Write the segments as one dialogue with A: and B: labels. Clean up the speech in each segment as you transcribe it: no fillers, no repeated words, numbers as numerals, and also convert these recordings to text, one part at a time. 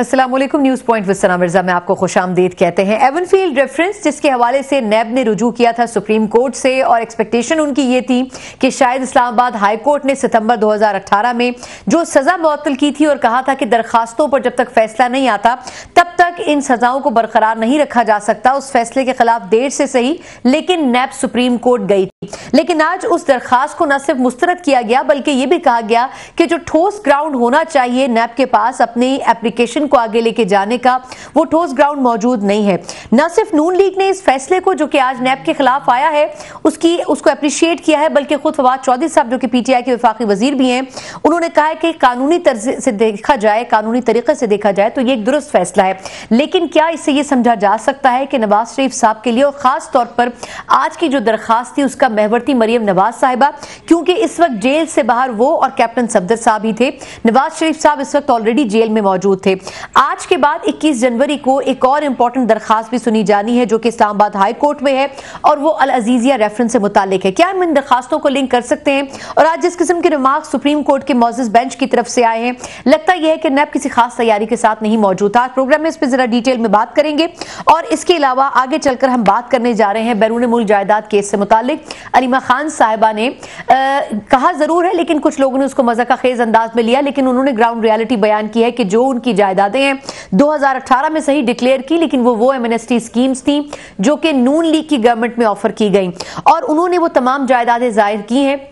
A: अस्सलामुअलैकुम, news point with सना मिर्जा में आपको खुशामदीद कहते हैं। एवनफील्ड रेफरेंस जिसके हवाले से नैब ने रुजू किया था सुप्रीम कोर्ट से और एक्सपेक्टेशन उनकी ये थी कि शायद इस्लामाबाद हाई कोर्ट ने सितंबर 2018 में जो सजा मुअत्तल की थी और कहा था कि दरखास्तों पर जब तक फैसला नहीं आता तब तक इन सजाओं को बरकरार नहीं रखा जा सकता, उस फैसले के खिलाफ देर से सही लेकिन नैब सुप्रीम कोर्ट गई थी। लेकिन आज उस दरखास्त को न सिर्फ मुस्तरद किया गया बल्कि यह भी कहा गया कि जो ठोस ग्राउंड होना चाहिए नैब के पास अपनी एप्लीकेशन को आगे लेके जाने का, वो ठोस ग्राउंड मौजूद नहीं है। न सिर्फ नून लीग ने इस फैसले को जो कि आज नैब के खिलाफ आया है उसको अप्रिशिएट किया है, बल्कि खुद फवाद चौधरी साहब जो कि पीटीआई के वफाकी वजीर भी हैं, उन्होंने कहा है कि कानूनी तर्ज से देखा जाए, कानूनी तरीके से देखा जाए तो ये एक दुरुस्त फैसला है। लेकिन क्या इससे ये समझा जा सकता है कि नवाज शरीफ साहब के लिए और खास तौर पर आज की जो दरखास्त थी उसका महवर थी मरियम नवाज साहिबा, क्योंकि इस वक्त जेल से बाहर वो और कैप्टन सफदर साहब ही थे। नवाज शरीफ साहब इस वक्त ऑलरेडी जेल में मौजूद थे। आज के बाद 21 जनवरी को एक और इंपॉर्टेंट दरखास्त भी सुनी जानी है जो कि इस्लामाबाद हाई कोर्ट में है और वो अल अजीजिया रेफरेंस से मुतालिक है। क्या हम इन दरखास्तों को लिंक कर सकते हैं? और आज जिस किस्म के रिमार्क्स सुप्रीम कोर्ट के मौजूद बेंच की तरफ से आए हैं, लगता यह है कि नैब किसी खास तैयारी के साथ नहीं मौजूद था। प्रोग्राम में इस पर जरा डिटेल में बात करेंगे और इसके अलावा आगे चलकर हम बात करने जा रहे हैं बैरून मुल्क जायदाद केस से मुतालिक। अलीमा खान साहिबा ने कहा जरूर है लेकिन कुछ लोगों ने उसको मज़ाक़ खेज अंदाज में लिया, लेकिन उन्होंने ग्राउंड रियलिटी बयान की है कि जो उनकी जायदादें हैं 2018 में सही डिक्लेयर की, लेकिन वो एमनेस्टी स्कीम्स थी जो कि नून लीग की गवर्नमेंट में ऑफर की गई और उन्होंने वो तमाम जायदादें जाहिर की हैं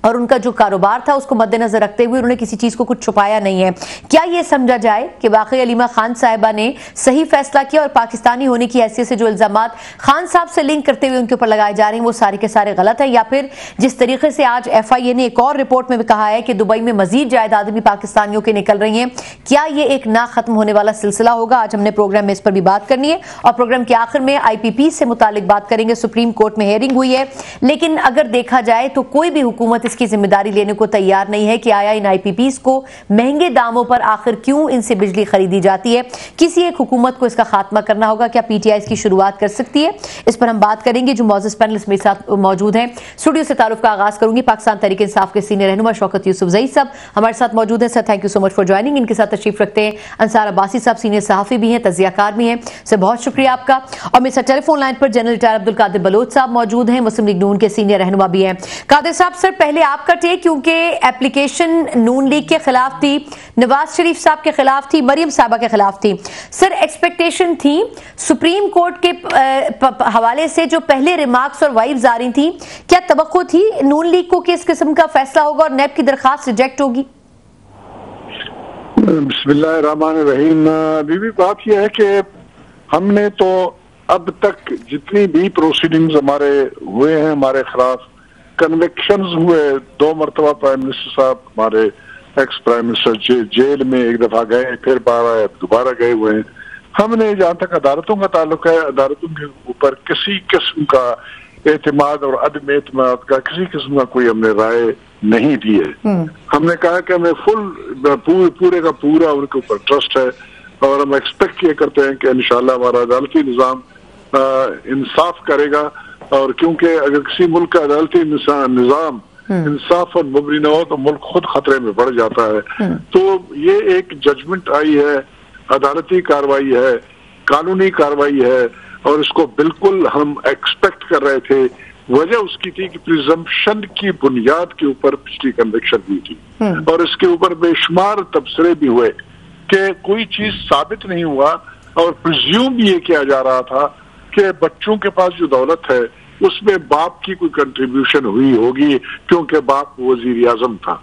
A: और उनका जो कारोबार था उसको मद्देनजर रखते हुए उन्होंने किसी चीज को कुछ छुपाया नहीं है। क्या यह समझा जाए कि वाकई अलीमा खान साहिबा ने सही फैसला किया और पाकिस्तानी होने की हैसियत से जो इल्जामात खान साहब से लिंक करते हुए उनके ऊपर लगाए जा रहे हैं वो सारे के सारे गलत है, या फिर जिस तरीके से आज FIA ने एक और रिपोर्ट में भी कहा है कि दुबई में मजीद जायदादें भी पाकिस्तानियों की निकल रही हैं, क्या ये एक ना खत्म होने वाला सिलसिला होगा? आज हमने प्रोग्राम में इस पर भी बात करनी है और प्रोग्राम के आखिर में IPP से मुतालिक बात करेंगे। सुप्रीम कोर्ट में हेयरिंग हुई है, लेकिन अगर देखा जाए तो कोई भी हुकूमत इसकी जिम्मेदारी लेने को तैयार नहीं है कि आया इन IPPs को महंगे दामों पर आखिर क्यों इनसे बिजली खरीदी जाती है। किसी एक हुकूमत को इसका खात्मा करना होगा। क्या PTI इसकी शुरुआत कर सकती है? इस पर हम बात करेंगे। जो मौजूद पैनलिस्ट मेरे साथ मौजूद हैं, स्टूडियो से तारुफ का आगाज करूंगी। पाकिस्तान तहरीक इंसाफ के सीनियर रहनुमा शौकत यूसुफ जई साहब हमारे साथ मौजूद हैं। Sir, thank you so much for joining. इनके साथ तशरीफ रखते हैं अंसार अब्बासी साहब, सीनियर सहाफी भी हैं, तजियाकार भी हैं। सर, बहुत शुक्रिया आपका। और मेरे साथ टेलीफोन लाइन पर जनरल रिटायर अब्दुल कादिर बलोच साहब मौजूद हैं, मुस्लिम लीग नून के सीनियर रहनुमा भी हैं। कादिर साहब, सर पहले आपका टेक, क्योंकि एप्लीकेशन नून लीग के खिलाफ थी, नवाज शरीफ साहब के खिलाफ थी, मरियम साहिबा के खिलाफ थी। सर, एक्सपेक्टेशन थी सुप्रीम कोर्ट के हवाले से जो पहले रिमार्क्स और वाइब्स आ रही थी, क्या तवक्को थी नून लीग को कि इस किस्म का फैसला होगा और नैब की दरखास्त रिजेक्ट होगी?
B: बिस्मिल्लाहिर्रहमानिर्रहीम। बीबी, बात यह है कि हमने तो अब तक जितनी भी प्रोसीडिंग्स हमारे हुए हैं, हमारे खिलाफ कन्विक्शंस हुए, 2 मरतबा प्राइम मिनिस्टर साहब हमारे एक्स प्राइम मिनिस्टर जेल में एक दफा गए, फिर दोबारा गए हुए हैं। हमने जहाँ तक अदालतों का ताल्लुक है, अदालतों के ऊपर किसी किस्म का एतमाद और अदम एतमाद का किसी किस्म का कोई हमने राय नहीं दी है। हमने कहा कि हमें पूरे का पूरा उनके ऊपर ट्रस्ट है और हम एक्सपेक्ट ये करते हैं कि इंशाल्लाह हमारा अदालती निज़ाम इंसाफ करेगा। और क्योंकि अगर किसी मुल्क का अदालती निज़ाम इंसाफ और मुबरी न हो तो मुल्क खुद खतरे में बढ़ जाता है। तो ये एक जजमेंट आई है, अदालती कार्रवाई है, कानूनी कार्रवाई है और इसको बिल्कुल हम एक्सपेक्ट कर रहे थे। वजह उसकी थी कि प्रिजम्पशन की बुनियाद के ऊपर पिछली कन्विक्शन हुई थी और इसके ऊपर बेशुमार तबसरे भी हुए कि कोई चीज साबित नहीं हुआ और प्रिज्यूम ये किया जा रहा था कि बच्चों के पास जो दौलत है उसमें बाप की कोई कंट्रीब्यूशन हुई होगी क्योंकि बाप वजीर आजम था।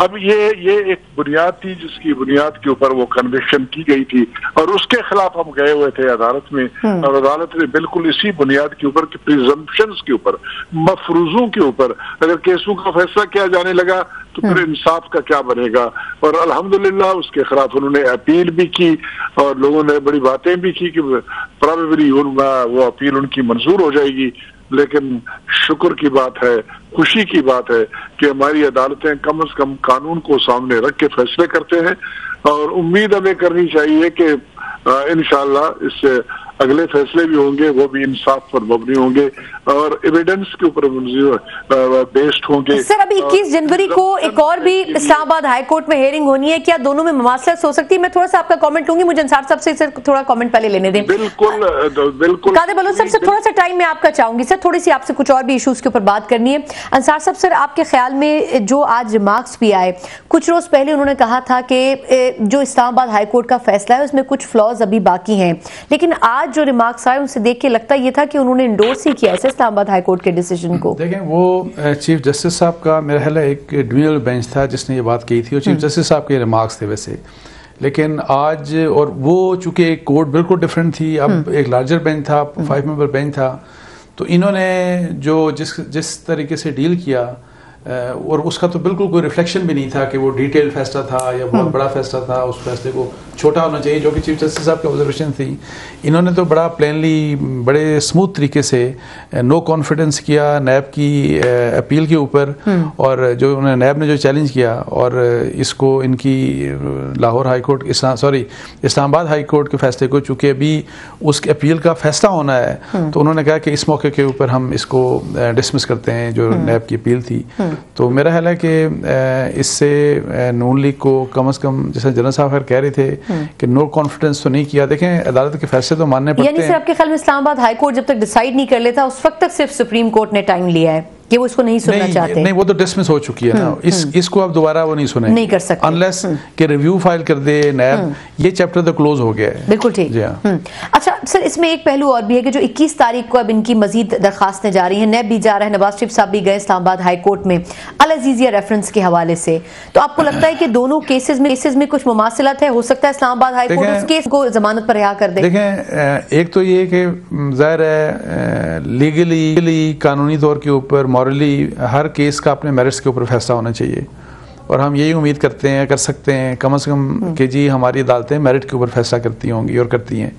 B: अब ये एक बुनियाद थी जिसकी बुनियाद के ऊपर वो कन्विक्शन की गई थी और उसके खिलाफ हम गए हुए थे अदालत में और अदालत ने बिल्कुल इसी बुनियाद के ऊपर कि प्रिजम्पशंस के ऊपर, मफरूजों के ऊपर अगर केसों का फैसला किया जाने लगा तो फिर इंसाफ का क्या बनेगा। और अल्हम्दुलिल्लाह उसके खिलाफ उन्होंने अपील भी की और लोगों ने बड़ी बातें भी की कि प्रोबेबली वो अपील उनकी मंजूर हो जाएगी। लेकिन शुक्र की बात है, खुशी की बात है कि हमारी अदालतें कम से कम कानून को सामने रख के फैसले करते हैं और उम्मीद हमें करनी चाहिए कि इंशाअल्लाह इससे अगले फैसले भी होंगे वो भी इंसाफ पर मबनी होंगे और एविडेंस के ऊपर बेस्ड होंगे।
A: सर, अभी 21 जनवरी को एक और भी इस्लामाबाद हाई कोर्ट में हियरिंग होनी है, क्या दोनों में मुमासलत हो सकती है? मैं थोड़ा सा आपका कमेंट लूंगी, मुझे अंसार साहब से थोड़ा कमेंट पहले लेने दें।
B: बिल्कुल
A: कादिर बलोच साहब से थोड़ा सा टाइम मैं आपका चाहूंगी सर, थोड़ी सी आपसे कुछ और भी इश्यूज के ऊपर बात करनी है। अंसार साहब सर, आपके ख्याल में जो आज रिमार्क्स भी आए, कुछ रोज पहले उन्होंने कहा था कि जो इस्लामाबाद हाई कोर्ट का फैसला है उसमें कुछ फ्लॉज अभी बाकी हैं, लेकिन आज जो रिमार्क्स आए उनसे देख के लगता ये था कि उन्होंने इंडोर्स ही किया है इस्लामाबाद हाई कोर्ट के डिसीजन को।
C: देखें, वो चीफ जस्टिस साहब का मेरा ख्याल है एक ड्यूअल बेंच था जिसने ये बात की थी और चीफ जस्टिस साहब के रिमार्क्स थे वैसे, लेकिन आज और वो चूंकि एक कोर्ट बिल्कुल डिफरेंट थी, अब एक लार्जर बेंच था, 5 मेंबर बेंच था, तो इन्होंने जो जिस तरीके से डील किया और उसका तो बिल्कुल कोई रिफ्लेक्शन भी नहीं था कि वो डिटेल फैसला था या बहुत बड़ा फैसला था, उस फैसले को छोटा होना चाहिए जो कि चीफ जस्टिस साहब की ऑब्जर्वेशन थी। इन्होंने तो बड़ा प्लेनली बड़े स्मूथ तरीके से नो कॉन्फिडेंस किया नैब की अपील के ऊपर, और जो उन्होंने नैब ने जो चैलेंज किया और इसको इनकी Lahore high court Islamabad high court के फैसले को चूँकि अभी उसके अपील का फैसला होना है, तो उन्होंने कहा कि इस मौके के ऊपर हम इसको डिसमिस करते हैं जो नैब की अपील थी। तो मेरा ख्याल है कि इससे नून लीग को कम से कम, जैसे जनरल साहब कह रहे थे कि नो कॉन्फिडेंस तो नहीं किया। देखें, अदालत के फैसले तो मानने पड़ते हैं।
A: यानी सर आपके ख्याल में इस्लामाबाद हाई कोर्ट जब तक डिसाइड नहीं कर लेता उस वक्त तक सिर्फ सुप्रीम कोर्ट ने टाइम लिया है कि वो इसको नहीं सुनना चाहते?
C: नहीं, वो तो डिसमिस हो चुकी है ना, इसको अब दोबारा वो नहीं सुने,
A: नहीं कर सकते
C: अनलेस कि रिव्यू फाइल कर दे नैब। ये चैप्टर तो क्लोज हो गया है।
A: बिल्कुल ठीक। अच्छा सर, इसमें एक पहलू और भी है कि जो 21 तारीख को अब इनकी मजीद दरखास्तें जा रही हैं, नैब भी जा रहा है, नवाज शरीफ साहब भी गए इस्लामाबाद हाई कोर्ट में अल अजीजिया रेफरेंस के हवाले से, तो आपको लगता है कि दोनों केसेस में कुछ मुमासिलत है? हो सकता है इस्लामाबाद हाई कोर्ट उस केस को जमानत पर रिहा कर दे?
C: देखें, एक तो ये कि जाहिर है लीगली कानूनी तौर के ऊपर, मॉरली, हर केस का अपने मेरिट्स के ऊपर फैसला होना चाहिए, और हम यही उम्मीद करते हैं, कर सकते हैं कम से कम कि जी हमारी अदालतें मेरिट के ऊपर फैसला करती होंगी और करती हैं।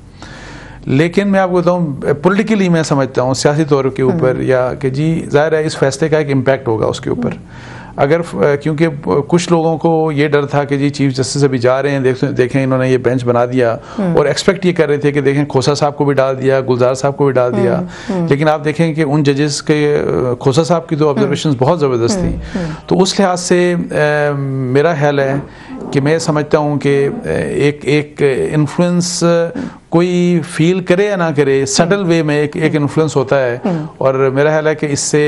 C: लेकिन मैं आपको बताऊं, पॉलिटिकली मैं समझता हूं सियासी तौर के ऊपर या कि जी जाहिर है इस फैसले का एक इम्पैक्ट होगा उसके ऊपर, अगर क्योंकि कुछ लोगों को ये डर था कि जी चीफ जस्टिस अभी जा रहे हैं, देखें इन्होंने ये बेंच बना दिया, और एक्सपेक्ट ये कर रहे थे कि देखें खोसा साहब को भी डाल दिया, गुलजार साहब को भी डाल दिया, लेकिन आप देखें कि उन जजेस के खोसा साहब की तो ऑब्जर्वेशंस बहुत ज़बरदस्त थी। तो उस लिहाज से मेरा ख्याल है कि मैं समझता हूँ कि एक इन्फ्लुएंस कोई फील करे या ना करे, सटल वे में एक इन्फ्लुएंस होता है, और मेरा ख्याल है कि इससे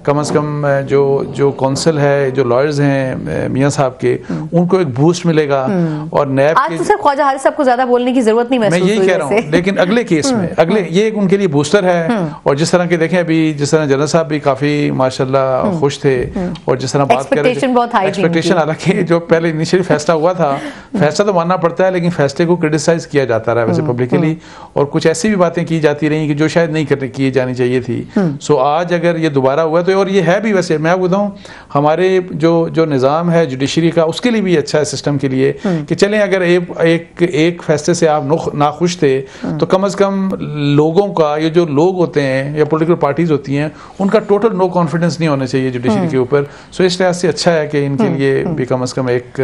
C: कम से कम जो काउंसिल है, जो लॉयर्स हैं मियां साहब के, उनको एक बूस्ट मिलेगा। और नैब
A: आज तो सर ख्वाजा हारिस साहब को ज्यादा बोलने की जरूरत नहीं महसूस
C: मैं यही कह रहा हूँ, लेकिन अगले केस में ये एक उनके लिए बूस्टर है। और जिस तरह के देखें अभी, जिस तरह जनरल साहब भी काफी माशाल्लाह खुश थे, और जिस तरह बात कर रहे थे, एक्सपेक्टेशन, हालांकि जो पहले इनिशियली फैसला हुआ था, फैसला तो मानना पड़ता है, लेकिन फैसले को क्रिटिसाइज किया जाता रहा वैसे पब्लिकली, और कुछ ऐसी भी बातें की जाती रही कि जो शायद नहीं की जानी चाहिए थी। सो आज अगर ये दोबारा हुआ तो, और ये है भी वैसे, मैं आपको बताऊं, हमारे जो निज़ाम है जुडिशरी का, उसके लिए भी अच्छा है सिस्टम के लिए कि चलें अगर एक फैसले से आप नाखुश थे, तो कम से कम लोगों का, ये जो लोग होते हैं या पॉलिटिकल पार्टीज होती हैं, उनका टोटल नो कॉन्फिडेंस नहीं होना चाहिए जुडिशरी के ऊपर। सो इस लिहाज से अच्छा है कि इनके लिए भी कम से कम एक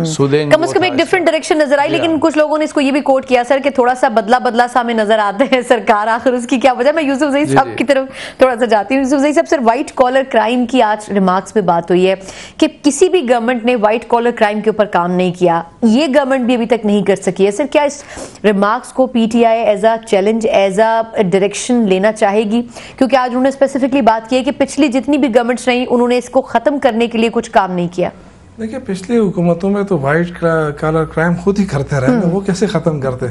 C: सूदिंग,
A: कम से कम एक डिफरेंट डायरेक्शन नजर आई। लेकिन कुछ लोगों ने इसको ये भी कोट किया सर कि थोड़ा सा बदला सा हमें नजर आता है सरकार, आखिर उसकी क्या वजह? मैं यूसुफ जई साहब की तरफ थोड़ा सा जाती हूँ। यूसुफ जई साहब, सर व्हाइट कॉलर क्राइम की आज रिमार्क्स में बात हुई है कि किसी भी गवर्नमेंट ने व्हाइट कॉलर क्राइम के ऊपर काम नहीं किया, ये गवर्नमेंट भी अभी तक नहीं कर सकी है। सर क्या इस रिमार्क्स को PTI as a challenge, as a direction लेना चाहेगी? क्योंकि आज उन्होंने स्पेसिफिकली बात की है कि पिछली जितनी भी गवर्नमेंट्स रही उन्होंने इसको खत्म करने के लिए कुछ काम नहीं किया।
D: देखिए, पिछली हुकूमतों में तो व्हाइट कॉलर क्राइम खुद ही करते रहे, वो कैसे ख़त्म करते?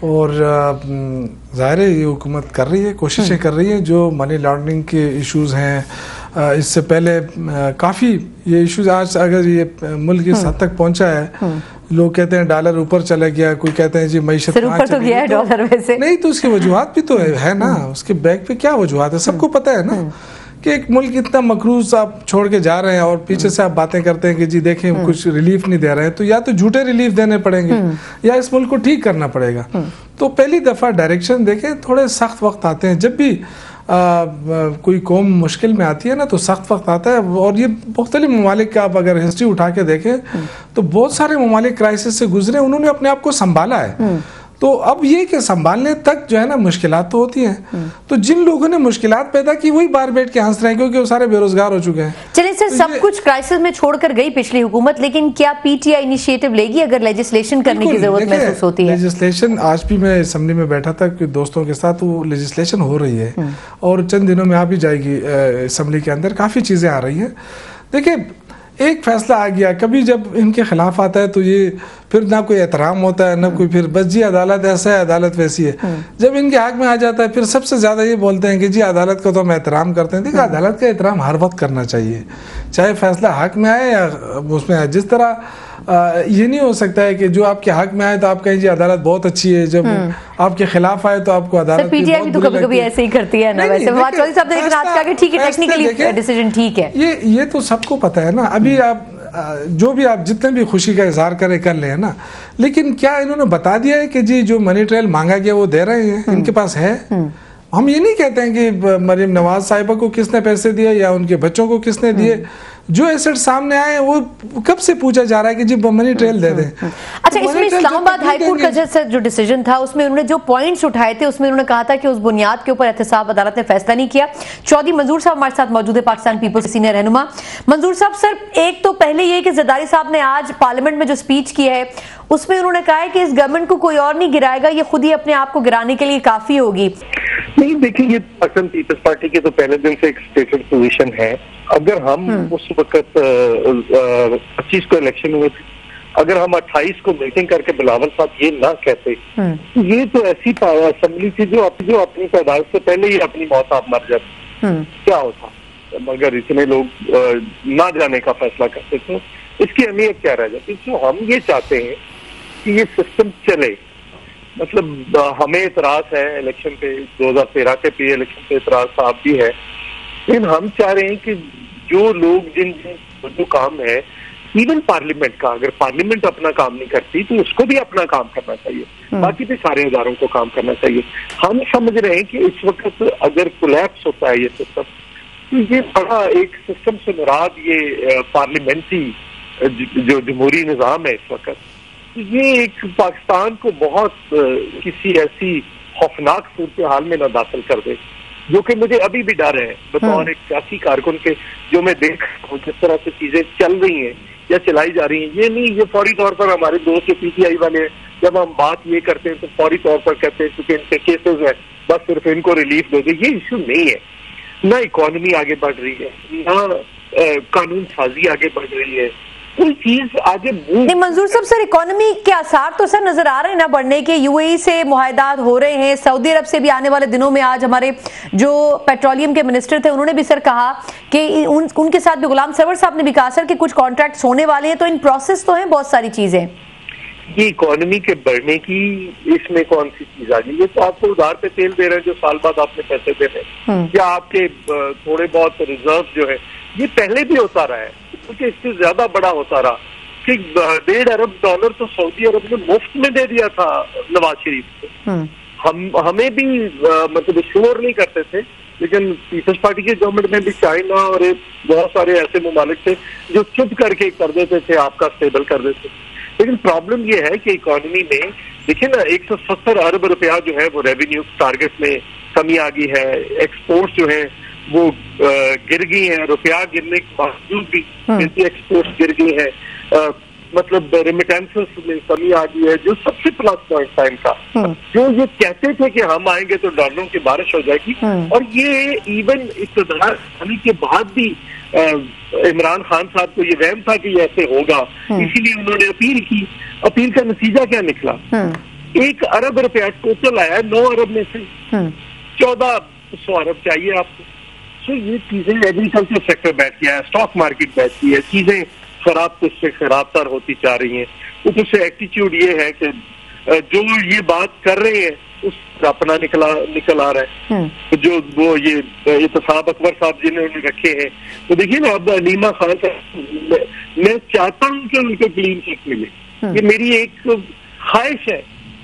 D: और ज़ाहिर है ये हुकूमत कर रही है, कोशिशें कर रही है। जो मनी लॉन्ड्रिंग के इश्यूज़ हैं, इससे पहले काफ़ी ये इश्यूज़, आज अगर ये मुल्क इस हद तक पहुंचा है, लोग कहते हैं डॉलर ऊपर चला गया, कोई कहते हैं जी मईशत
A: ऊपर तो गया है डॉलर, वैसे
D: नहीं तो उसकी वजूहत भी तो है ना, उसके बैक पे क्या वजूहत है, सबको पता है ना कि एक मुल्क इतना मकरूज आप छोड़ के जा रहे हैं और पीछे से आप बातें करते हैं कि जी देखें कुछ रिलीफ नहीं दे रहे हैं, तो या तो झूठे रिलीफ देने पड़ेंगे या इस मुल्क को ठीक करना पड़ेगा। तो पहली दफ़ा डायरेक्शन देखें, थोड़े सख्त वक्त आते हैं, जब भी कोई कौम मुश्किल में आती है ना तो सख्त वक्त आता है। और ये मुख्तलिफ ममालिक का आप अगर हिस्ट्री उठा के देखें तो बहुत सारे ममालिक क्राइसिस से गुजरे, उन्होंने अपने आप को संभाला है। तो अब ये कि संभालने तक जो है ना मुश्किलात तो होती हैं। तो जिन लोगों ने मुश्किलात पैदा की वही बाहर बैठ के हंस रहे हैं क्योंकि वो सारे बेरोजगार हो चुके हैं।
A: चलिए सर, सब कुछ क्राइसिस में छोड़कर गई पिछली हुकूमत, लेकिन क्या पीटीआई इनिशिएटिव लेगी अगर लेजिस्लेशन करने की जरूरत महसूस होती है?
D: लेजिस्लेशन, आज भी मैं असेंबली में बैठा था कि दोस्तों के साथ, वो लेजिस्लेशन हो रही है और चंद दिनों में आ भी जाएगी असेंबली के अंदर, काफ़ी चीज़ें आ रही हैं। देखिए, एक फैसला आ गया, कभी जब इनके खिलाफ आता है तो ये फिर ना कोई एहतराम होता है ना कोई, फिर बस जी अदालत ऐसा है, अदालत वैसी है। जब इनके हक में आ जाता है फिर सबसे ज़्यादा ये बोलते हैं कि जी अदालत का तो हम एहतराम करते हैं। देखिए, अदालत का एहतराम हर वक्त करना चाहिए, चाहे फैसला हक में आए या उसमें आए। जिस तरह ये नहीं हो सकता है कि जो आपके हक में आए तो आप कहें जी अदालत बहुत अच्छी है, जब आपके खिलाफ आए तो आपको अदालत
A: पीटीआई भी तो कभी-कभी ऐसे ही करती है ना। वैसे बात चौधरी साहब ने लेकिन आज कहा कि ठीक है, टेक्निकली डिसीजन ठीक है।
D: ये तो सबको पता है ना। अभी आप जो भी आप जितने भी खुशी का इजहार करें कर ले, है ना, लेकिन क्या इन्होंने बता दिया है कि जी जो मनी ट्रायल मांगा गया वो दे रहे हैं, इनके पास है? हम ये नहीं कहते हैं कि मरीम नवाज साहिबा को किसने पैसे दिए या उनके बच्चों को किसने दिए। जो एसेट सामने आए वो कब से पूछा जा रहा है कि जी मनी ट्रेल दे दें।
A: अच्छा, इसमें इस्लामाबाद हाईकोर्ट का जो डिसीजन था उसमें उन्होंने जो पॉइंट्स उठाए थे उसमें उन्होंने कहा था कि उस बुनियाद के ऊपर एहतसाब अदालत ने फैसला नहीं किया। चौधरी मंजूर साहब हमारे साथ मौजूद है, पाकिस्तान पीपल्स सीनियर रहनुमा। मंजूर साहब, सर एक तो पहले ये कि जरदारी साहब ने आज पार्लियामेंट में जो स्पीच की है उसमें उन्होंने कहा है कि इस गवर्नमेंट को कोई और नहीं गिराएगा, ये खुद ही अपने आप को गिराने के लिए काफी होगी।
E: नहीं, देखिए, ये पाकिस्तान पीपल्स पार्टी के तो पहले दिन से एक स्टेटेड पोजीशन है। अगर हम उस वक्त 25 को इलेक्शन हुए थे, अगर हम 28 को मीटिंग करके बिलावल साहब ये ना कहते, ये तो ऐसी असेंबली थी जो अपनी पैदाइश से पहले ही अपनी मौत आप मर जाते, क्या होता मगर इतने लोग ना जाने का फैसला करते थे, इसकी अहमियत क्या रह जाती। तो हम ये चाहते हैं कि ये सिस्टम चले। मतलब हमें इतराज है इलेक्शन पे, 2013 के प्री इलेक्शन पे इतराज साहब भी है, लेकिन हम चाह रहे हैं कि जो लोग जो काम है, इवन पार्लियामेंट का, अगर पार्लियामेंट अपना काम नहीं करती तो उसको भी अपना काम करना चाहिए, बाकी भी सारे इदारों को काम करना चाहिए। हम समझ रहे हैं कि इस वक्त अगर कोलैप्स होता है ये सिस्टम, तो ये बड़ा एक सिस्टम से मुराद ये पार्लियामेंट्री जो जमहूरी निज़ाम है इस वक्त, ये एक पाकिस्तान को बहुत किसी ऐसी खौफनाक सूरत हाल में न दाखिल कर दे, जो कि मुझे अभी भी डर है बतौर एक सियासी कारकुन के। जो मैं देख रहा हूँ जिस तरह से चीजें चल रही हैं या चलाई जा रही हैं, ये नहीं, ये फौरी तौर पर हमारे दोस्त जो पीटीआई वाले हैं, जब हम बात ये करते हैं तो फौरी तौर पर कहते हैं क्योंकि इनके केसेस हैं, बस सिर्फ इनको रिलीफ दे दे। ये इशू नहीं है। ना इकोनॉमी आगे बढ़ रही है, ना कानून साजी आगे बढ़ रही है, कोई चीज आगे
A: नहीं। मंजूर साहब, सर इकोनॉमी के आसार तो सर नजर आ रहे हैं ना बढ़ने के। यूएई से मुआहदात हो रहे हैं, सऊदी अरब से भी आने वाले दिनों में। आज हमारे जो पेट्रोलियम के मिनिस्टर थे उन्होंने भी सर कहा कि उनके साथ भी गुलाम सरवर साहब ने भी कहा सर कि कुछ कॉन्ट्रैक्ट्स होने वाले हैं, तो इन प्रोसेस तो हैं बहुत सारी चीजें।
E: ये इकोनॉमी के बढ़ने की इसमें कौन सी चीज आ गई? ये तो आपको उधार पे तेल दे रहे हैं जो साल बाद आपने पैसे दे रहे हैं, या आपके थोड़े बहुत रिजर्व जो है, ये पहले भी होता रहा है, क्योंकि इससे ज्यादा बड़ा होता रहा कि $1.5 अरब तो सऊदी अरब ने मुफ्त में दे दिया था नवाज शरीफ को। हमें भी मतलब श्योर नहीं करते थे, लेकिन पीपल्स पार्टी की गवर्नमेंट में भी चाइना और बहुत सारे ऐसे ममालिक थे जो चुप करके कर देते थे, आपका स्टेबल कर देते थे। लेकिन प्रॉब्लम ये है कि इकोनॉमी में देखिए ना, 170 अरब रुपया जो है वो रेवेन्यू टारगेट में कमी आ गई है। एक्सपोर्ट जो है वो गिर गई है, रुपया गिरने के बावजूद भी एक्सपोर्ट गिर गई है। मतलब रेमिटेंसेस में कमी आ गई है, जो सबसे प्लस पॉइंट था इनका। जो ये कहते थे कि हम आएंगे तो डॉलरों की बारिश हो जाएगी, और ये इवन इक़्तिदार आने के बाद भी इमरान खान साहब को ये वहम था कि ये ऐसे होगा, इसीलिए उन्होंने अपील की। अपील का नतीजा क्या निकला? 1 अरब रुपया टोटल आया, 9 अरब में से 1400 अरब चाहिए आपको। तो ये चीजें, एग्रीकल्चर सेक्टर बैठ गया है, स्टॉक मार्केट बैठ गई है, चीजें खराब से खराबतर होती जा रही हैं। ऊपर से एटीट्यूड ये है कि जो ये बात कर रहे हैं उस अपना निकल आ रहा है। जो वो ये इत्तेसाब अकबर साहब जिन्होंने रखे हैं, तो देखिए ना, अब नीमा खान साहब, मैं चाहता हूँ कि उनको क्लीन चिट मिले, ये मेरी एक ख्वाहिश है,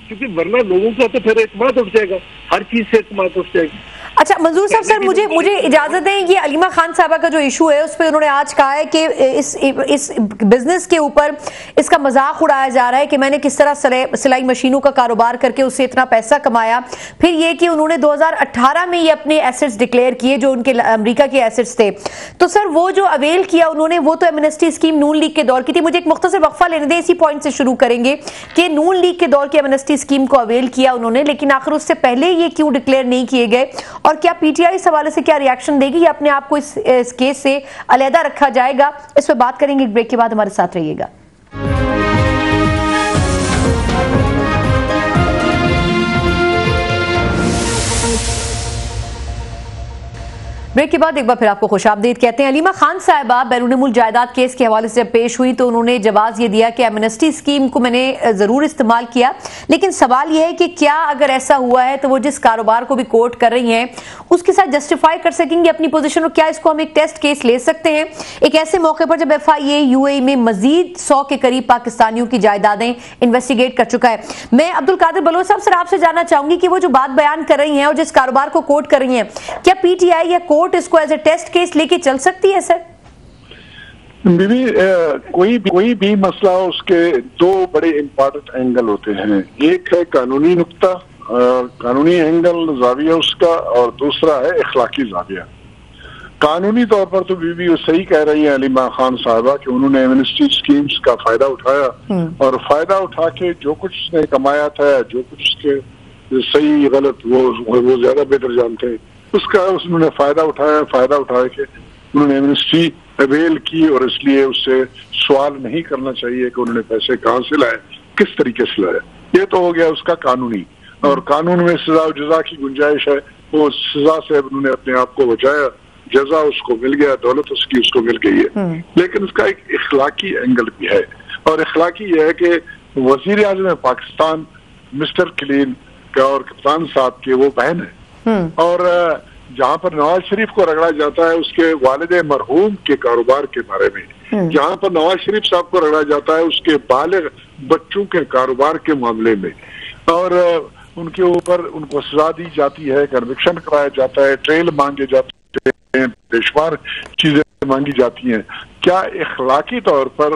E: क्योंकि वरना लोगों का तो फिर एतमाद उठ जाएगा, हर चीज से एतमाद उठ जाएगा।
A: अच्छा मंजूर साहब, सर मुझे इजाजत दें कि अलीमा खान साहबा का जो इशू है उस पर उन्होंने आज कहा है कि इस बिजनेस के ऊपर इसका मजाक उड़ाया जा रहा है कि मैंने किस तरह सिलाई मशीनों का कारोबार करके उससे इतना पैसा कमाया। फिर ये कि उन्होंने 2018 में ये अपने एसेट्स डिक्लेयर किए जो उनके अमेरिका के एसेट्स थे। तो सर वो जो अवेल किया उन्होंने, वो तो एमनेस्टी स्कीम नून लीग के दौर की थी। मुझे एक मुख्तसर वक्फा लेने दें, इसी पॉइंट से शुरू करेंगे कि नून लीग के दौर की एमनेस्टी स्कीम को अवेल किया उन्होंने, लेकिन आखिर उससे पहले ये क्यों डिक्लेयर नहीं किए गए, और क्या पीटीआई इस हवाले से क्या रिएक्शन देगी या अपने आप को इस केस से अलहदा रखा जाएगा? इस पर बात करेंगे एक ब्रेक के बाद, हमारे साथ रहिएगा। ब्रेक के बाद एक बार फिर आपको खुशामदीद कहते हैं। अलीमा खान साहिबा बैरून मुल्क जायदाद केस के हवाले से जब पेश हुई तो उन्होंने जवाब ये दिया कि एमनेस्टी स्कीम को मैंने जरूर इस्तेमाल किया, लेकिन सवाल यह है कि क्या अगर ऐसा हुआ है तो वो जिस कारोबार को भी कोर्ट कर रही हैं उसके साथ जस्टिफाई कर सकेंगे अपनी पोजीशन, और क्या इसको हम एक टेस्ट केस ले सकते हैं एक ऐसे मौके पर जब FIA UAE में मजीद 100 के करीब पाकिस्तानियों की जायदादें इन्वेस्टिगेट कर चुका है। मैं अब्दुल कादिर बलोच साहब सर आपसे जानना चाहूंगी कि वो जो बात बयान कर रही हैं और जिस कारोबार को कोर्ट कर रही हैं, क्या PTI या कोर्ट इसको एज ए टेस्ट केस लेके चल सकती है? सर
B: बीबी कोई भी मसला उसके दो बड़े इम्पोर्टेंट एंगल होते हैं। एक है कानूनी नुक्ता, कानूनी एंगल जाविया उसका, और दूसरा है इखलाकी जाविया। कानूनी तौर पर तो बीबी वो सही कह रही है अलीमा खान साहबा कि उन्होंने एमनेस्टी स्कीम्स का फायदा उठाया, और फायदा उठा के जो कुछ उसने कमाया था, जो कुछ उसके सही गलत वो ज्यादा बेहतर जानते हैं, उसका उन्होंने फायदा उठाया। फायदा उठा के उन्होंने एमनेस्टी अवेल की, और इसलिए उससे सवाल नहीं करना चाहिए कि उन्होंने पैसे कहाँ से लाए, किस तरीके से लाए। ये तो हो गया उसका कानूनी, और कानून में सजा और जजा की गुंजाइश है, वो सजा से उन्होंने अपने आप को बचाया, जजा उसको मिल गया, दौलत उसकी उसको मिल गई है। लेकिन उसका एक इखलाकी एंगल भी है, और इखलाकी यह है कि वजीर आज़म पाकिस्तान मिस्टर क्लीन का और कप्तान साहब के वो बहन है, और जहाँ पर नवाज शरीफ को रगड़ा जाता है उसके वालिद मरहूम के कारोबार के बारे में, जहाँ पर नवाज शरीफ साहब को रगड़ा जाता है उसके बालिग बच्चों के कारोबार के मामले में, और उनके ऊपर उनको सजा दी जाती है, कन्विक्शन कराया जाता है, ट्रेल मांगे जाते हैं, बेशुमार चीजें मांगी जाती हैं। क्या इखलाकी तौर पर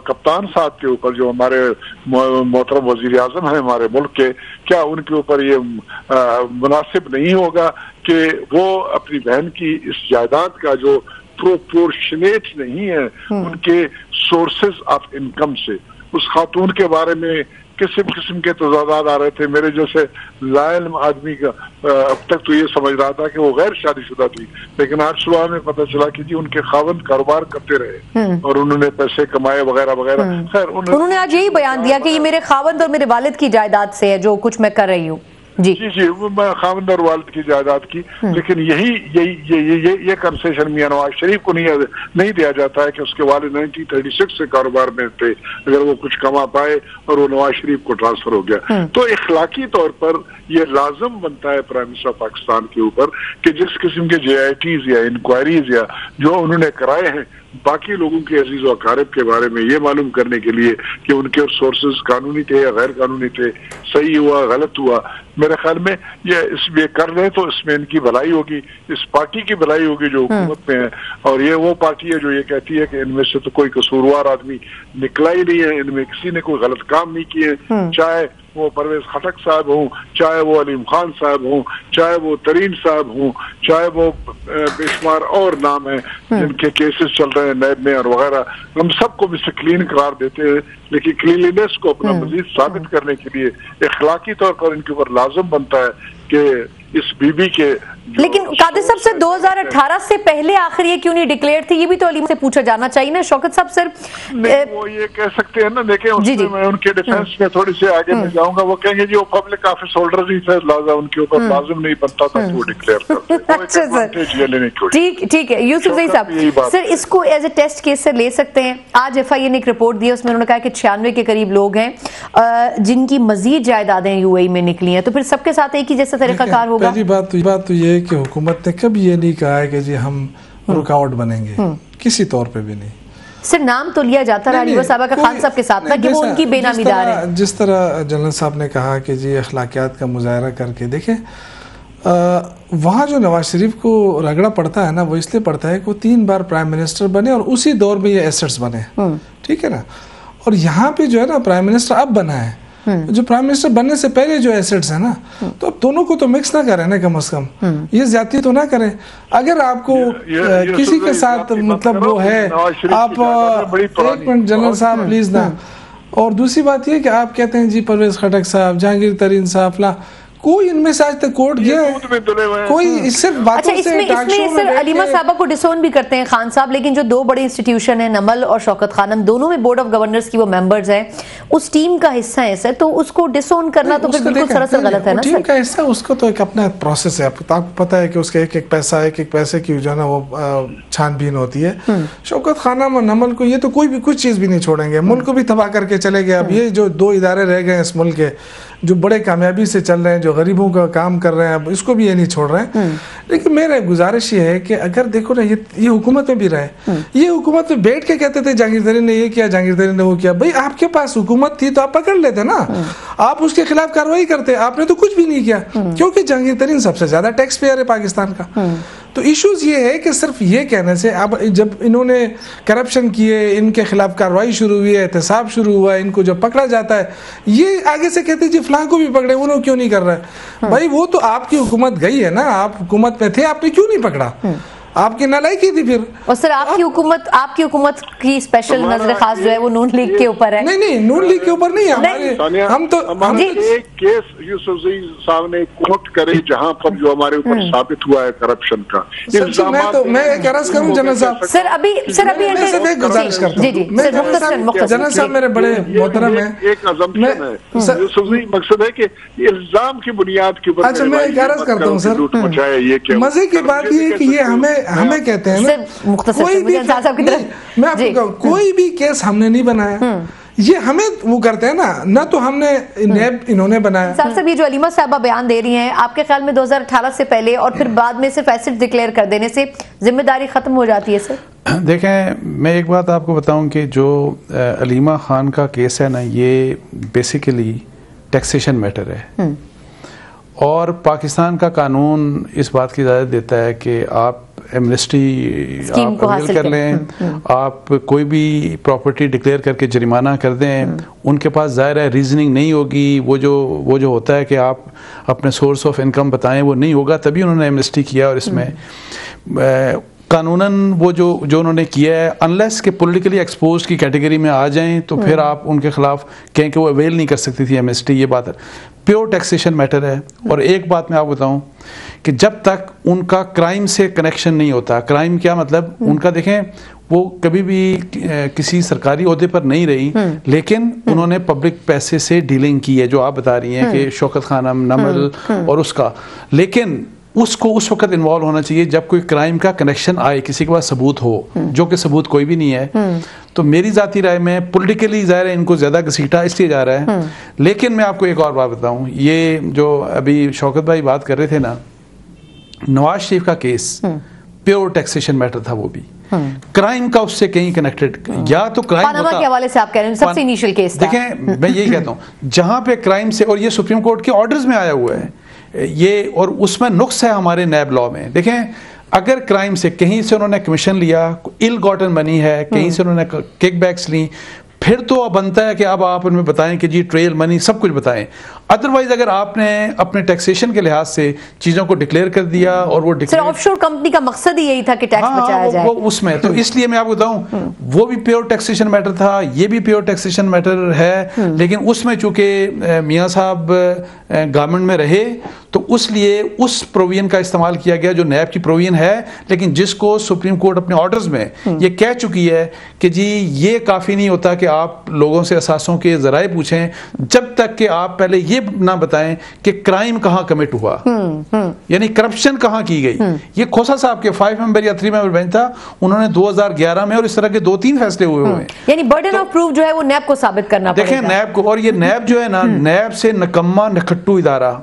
B: कप्तान साहब के ऊपर जो हमारे मोहतरम वजीर आजम है हमारे मुल्क के, क्या उनके ऊपर ये मुनासिब नहीं होगा कि वो अपनी बहन की इस जायदाद का जो प्रोपोर्शनेट नहीं है उनके सोर्सेज ऑफ इनकम से, उस खातून के बारे में किस्म किस्म के तजादात आ रहे थे। मेरे जैसे लाइल आदमी का अब तक तो ये समझ रहा था कि वो गैर शादीशुदा थी, लेकिन आज सुबह में पता चला कि जी उनके खावंद कारोबार करते रहे और उन्होंने पैसे कमाए वगैरह वगैरह। खैर उन्होंने आज यही बयान दिया कि ये मेरे खावंद और मेरे वालिद की जायदाद से है जो कुछ मैं कर रही हूँ। जी जी मैं खावंद और वालिद की जायदाद की, लेकिन ये कंसेशन मियां नवाज शरीफ को नहीं दिया जाता है कि उसके वालिद 1936 से कारोबार में थे, अगर वो कुछ कमा पाए और वो नवाज शरीफ को ट्रांसफर हो गया तो इखलाकी तौर पर ये लाजम बनता है प्राइम मिनिस्टर पाकिस्तान के ऊपर कि जिस किस्म के JITs या इंक्वायरीज या जो उन्होंने कराए हैं बाकी लोगों के अजीज व अकारिब के बारे में ये मालूम करने के लिए कि उनके सोर्सेज कानूनी थे या गैर कानूनी थे, सही हुआ गलत हुआ, मेरे ख्याल में ये इसमें कर रहे तो इसमें इनकी भलाई होगी, इस पार्टी की भलाई होगी जो हुकूमत में है। और ये वो पार्टी है जो ये कहती है कि इनमें से तो कोई कसूरवार आदमी निकला ही नहीं है, इनमें किसी ने कोई गलत काम नहीं किए, चाहे वो परवेज खटक साहब हों, चाहे वो अलीम खान साहब हों, चाहे वो तरीन साहब हों, चाहे वो बेशुमार और नाम है जिनके केसेस चल रहे हैं नैब में और वगैरह, हम सबको भी क्लीन करार देते हैं। लेकिन क्लीनलीनेस को अपना मजीद साबित करने के लिए इखलाकी तौर पर इनके ऊपर लाजम बनता है कि इस बीबी के।
A: लेकिन कादिर साहब से 2018 से पहले आखिर ये क्यों नहीं डिक्लेयर थी, ये भी तो अलीम से पूछा जाना चाहिए ना। शौकत साहब सर
B: वो ये कह सकते हैं ना, देखें मैं उनके डिफेंस में थोड़ी सी आगे में जाऊंगा, वो कहेंगे जी वो पब्लिक ऑफिस होल्डर ही थे, लाजा उनके ऊपर लाजिम नहीं बनता था वो डिक्लेयर करते।
A: अच्छा सर ठीक है यूसुफ ज़ई साहब, सर इसको एज ए टेस्ट केस से ले सकते हैं। आज FIA ने एक रिपोर्ट दी, उसमें उन्होंने कहा कि 96 के करीब लोग हैं जिनकी मजीद जायदादें UAE में निकली हैं, तो फिर सबके साथ एक ही जैसा तरीकाकार होगा।
D: पहली बात तो ये है कि हुकूमत ने कभी ये नहीं कहा है कि जी हम रुकावट बनेंगे, किसी तौर पे भी नहीं।
A: सिर्फ नाम तो लिया जाता रहा अलीमा साहबा का खान साहब के साथ ना कि वो उनकी बेनामीदार है।
D: जिस तरह जनरल साहब ने कहा कि जी अखलाकियात का मुजाहरा करके देखें, वहाँ जो नवाज शरीफ को रगड़ा पड़ता है ना, वो इसलिए पड़ता है कि वो 3 बार प्राइम मिनिस्टर बने और उसी दौर में ये एसेट्स बने, ठीक है ना। और यहाँ पे जो है ना प्राइम मिनिस्टर अब बना है, जो प्राइम मिनिस्टर बनने से पहले जो एसेट्स है ना, तो अब दोनों को तो मिक्स ना करें ना, कम से कम ये ज्यादती तो ना करें। अगर आपको किसी के साथ मतलब वो है, आप एक मिनट जनरल साहब प्लीज ना। और दूसरी बात ये कि आप कहते हैं जी परवेज खटक साहब, जहांगीर तरीन साहब, कोई इनमें से आज तक कोर्ट गया है? कोई इससे बातों से
A: इसमें सर अलीमा साहबा को डिसोन भी करते हैं खान साहब, लेकिन जो 2 बड़े इंस्टीट्यूशन है नमल और शौकत खानम, दोनों में बोर्ड ऑफ गवर्नर्स की वो मेंबर्स हैं, उस टीम का हिस्सा है सर, तो उसको डिसोन करना तो फिर बिल्कुल सरासर गलत है ना
D: टीम का हिस्सा, उसको तो एक अपना प्रोसेस है, आपको पता है कि उसका एक एक पैसे की जो है ना वो छानबीन होती है। शौकत खानम और नमल को ये तो कोई भी कुछ चीज भी नहीं छोड़ेंगे, मुल्क को भी तबाह करके चले गए। अब ये जो 2 इदारे रह गए इस मुल्क के जो बड़े कामयाबी से चल रहे हैं, जो गरीबों का काम कर रहे हैं, अब इसको भी ये नहीं छोड़ रहे हैं। लेकिन मेरा गुजारिश ये है कि अगर देखो ना, ये हुकूमत में भी रहे, ये हुकूमत में बैठ के कहते थे जहांगीर तरीन ने ये किया, जहांगीर तरीन ने वो किया। भाई आपके पास हुकूमत थी तो आप पकड़ लेते ना, आप उसके खिलाफ कार्रवाई करते, आपने तो कुछ भी नहीं किया, क्योंकि जहांगीर तरीन सबसे ज्यादा टैक्स पेयर है पाकिस्तान का। तो इश्यूज ये है कि सिर्फ ये कहने से, अब जब इन्होंने करप्शन किए, इनके खिलाफ कार्रवाई शुरू हुई है, एहतसाब शुरू हुआ है, इनको जब पकड़ा जाता है, ये आगे से कहते जी फलां को भी पकड़े, उन्होंने क्यों नहीं कर रहा है? भाई वो तो आपकी हुकूमत गई है ना, आप हुकूमत में थे, आपने क्यों नहीं पकड़ा? आपकी नालायकी थी फिर।
A: और सर आपकी हुकूमत की स्पेशल नजर खास जो है वो नून लीग के ऊपर है।
D: नहीं नून लीग के ऊपर नहीं है हमारे, हम तो
B: एक केस यूसुफजई साहब ने कोर्ट करे जहां पर जो हमारे ऊपर साबित हुआ है करप्शन का इल्जाम।
D: मैं एक अर्ज करूं जनरल साहब,
A: सर अभी
D: गुजारिश करता हूं जनरल साहब, मेरे बड़े मोहतरम है,
B: एक अजम्पशन है यूसुफजई, मकसद है कि इल्जाम की बुनियाद के ऊपर।
D: अच्छा मैं एक अर्ज करता हूं सर, मजे की बात ये है कि ये हमें कहते हैं ना, कोई भी मैं आपको कहूं, कोई भी केस हमने नहीं बनाया, ये हमें वो करते हैं ना तो हमने नैब इन्होंने बनाया।
A: साहब ये जो अलीमा साहबा बयान दे रही हैं, आपके ख्याल में 2018 से पहले और फिर बाद में सिर्फ एसिड डिक्लेयर कर देने से जिम्मेदारी खत्म हो जाती है सर?
C: देखें, मैं एक बात आपको बताऊं कि जो अलीमा खान का केस है ना, ये बेसिकली टैक्सेशन मैटर है, और पाकिस्तान का कानून इस बात की इजाज़त देता है कि आप एमनेस्टी आप अवेल कर लें, आप कोई भी प्रॉपर्टी डिक्लेयर करके जुर्माना कर दें, उनके पास ज़ाहिर है रीजनिंग नहीं होगी, वो जो होता है कि आप अपने सोर्स ऑफ इनकम बताएं, वो नहीं होगा, तभी उन्होंने एमनेस्टी किया। और इसमें कानूनन वो जो उन्होंने किया है, अनलेस के पॉलिटिकली एक्सपोज की कैटेगरी में आ जाएं तो फिर आप उनके खिलाफ कहें कि वो अवेल नहीं कर सकती थी एमनेस्टी, ये बात है। प्योर टैक्सेशन मैटर है। और एक बात मैं आपको बताऊं कि जब तक उनका क्राइम से कनेक्शन नहीं होता, क्राइम क्या मतलब, उनका देखें वो कभी भी किसी सरकारी ओहदे पर नहीं रही, लेकिन उन्होंने पब्लिक पैसे से डीलिंग की है, जो आप बता रही हैं कि शौकत खानम, नमल और उसका, लेकिन उसको उस वक्त इन्वॉल्व होना चाहिए जब कोई क्राइम का कनेक्शन आए, किसी के पास सबूत हो, जो कि सबूत कोई भी नहीं है। तो मेरी जाती राय में पॉलिटिकली ज़ाहिर है इनको ज़्यादा घसीटा इसलिए जा रहा है। लेकिन मैं आपको एक और बात बताऊं, ये जो अभी शौकत भाई बात कर रहे थे ना, नवाज शरीफ का केस प्योर टैक्सेशन मैटर था, वो भी क्राइम का उससे कहीं कनेक्टेड, या तो क्राइम
A: पानामा के हवाले से आप कह रहे हैं सबसे इनिशियल केस था।
C: देखें मैं यही कहता हूं, जहां पे क्राइम से, और ये सुप्रीम कोर्ट के ऑर्डर्स में आया हुआ है ये, और उसमें नुक्स है हमारे नैब लॉ में। देखें, अगर क्राइम से कहीं से उन्होंने कमीशन लिया, इल गॉटन मनी है, कहीं से उन्होंने किकबैक्स ली, फिर तो बनता है कि अब आप उनमें बताएं कि जी ट्रेल मनी सब कुछ बताएं। अदरवाइज अगर आपने अपने टैक्सेशन के लिहाज से चीजों को डिक्लेयर कर दिया, और वो
A: डिक्लेयर ऑफशोर कंपनी का मकसद ही यही था कि टैक्स बचाया जाए,
C: वो उसमें तो इसलिए मैं आपको बताऊं, वो भी प्योर टैक्सेशन मैटर था, ये भी प्योर टैक्सेशन मैटर है। लेकिन उसमें चूंकि मियां साहब गवर्नमेंट में रहे, तो उसलिए उस प्रोविजन का इस्तेमाल किया गया जो नैब की प्रोविजन है, लेकिन जिसको सुप्रीम कोर्ट अपने ऑर्डर्स में ये कह चुकी है कि जी ये काफी नहीं होता कि आप लोगों से असासों के जराए पूछें, जब तक कि आप पहले ये ना बताएं कि क्राइम कहां कमिट हुआ, यानी करप्शन कहां की गई। ये खोसा साहब के 5 मेंबर या 3 मेंबर बेंच था, उन्होंने 2011 में और इस तरह के 2-3 फैसले हुए हैं।
A: यानी बर्डन ऑफ प्रूफ जो है वो नैब को साबित करना पड़ेगा।
C: देखें नैब को, और ये नैब जो है ना, नैब से नकम्मा नखट्टू इदारा,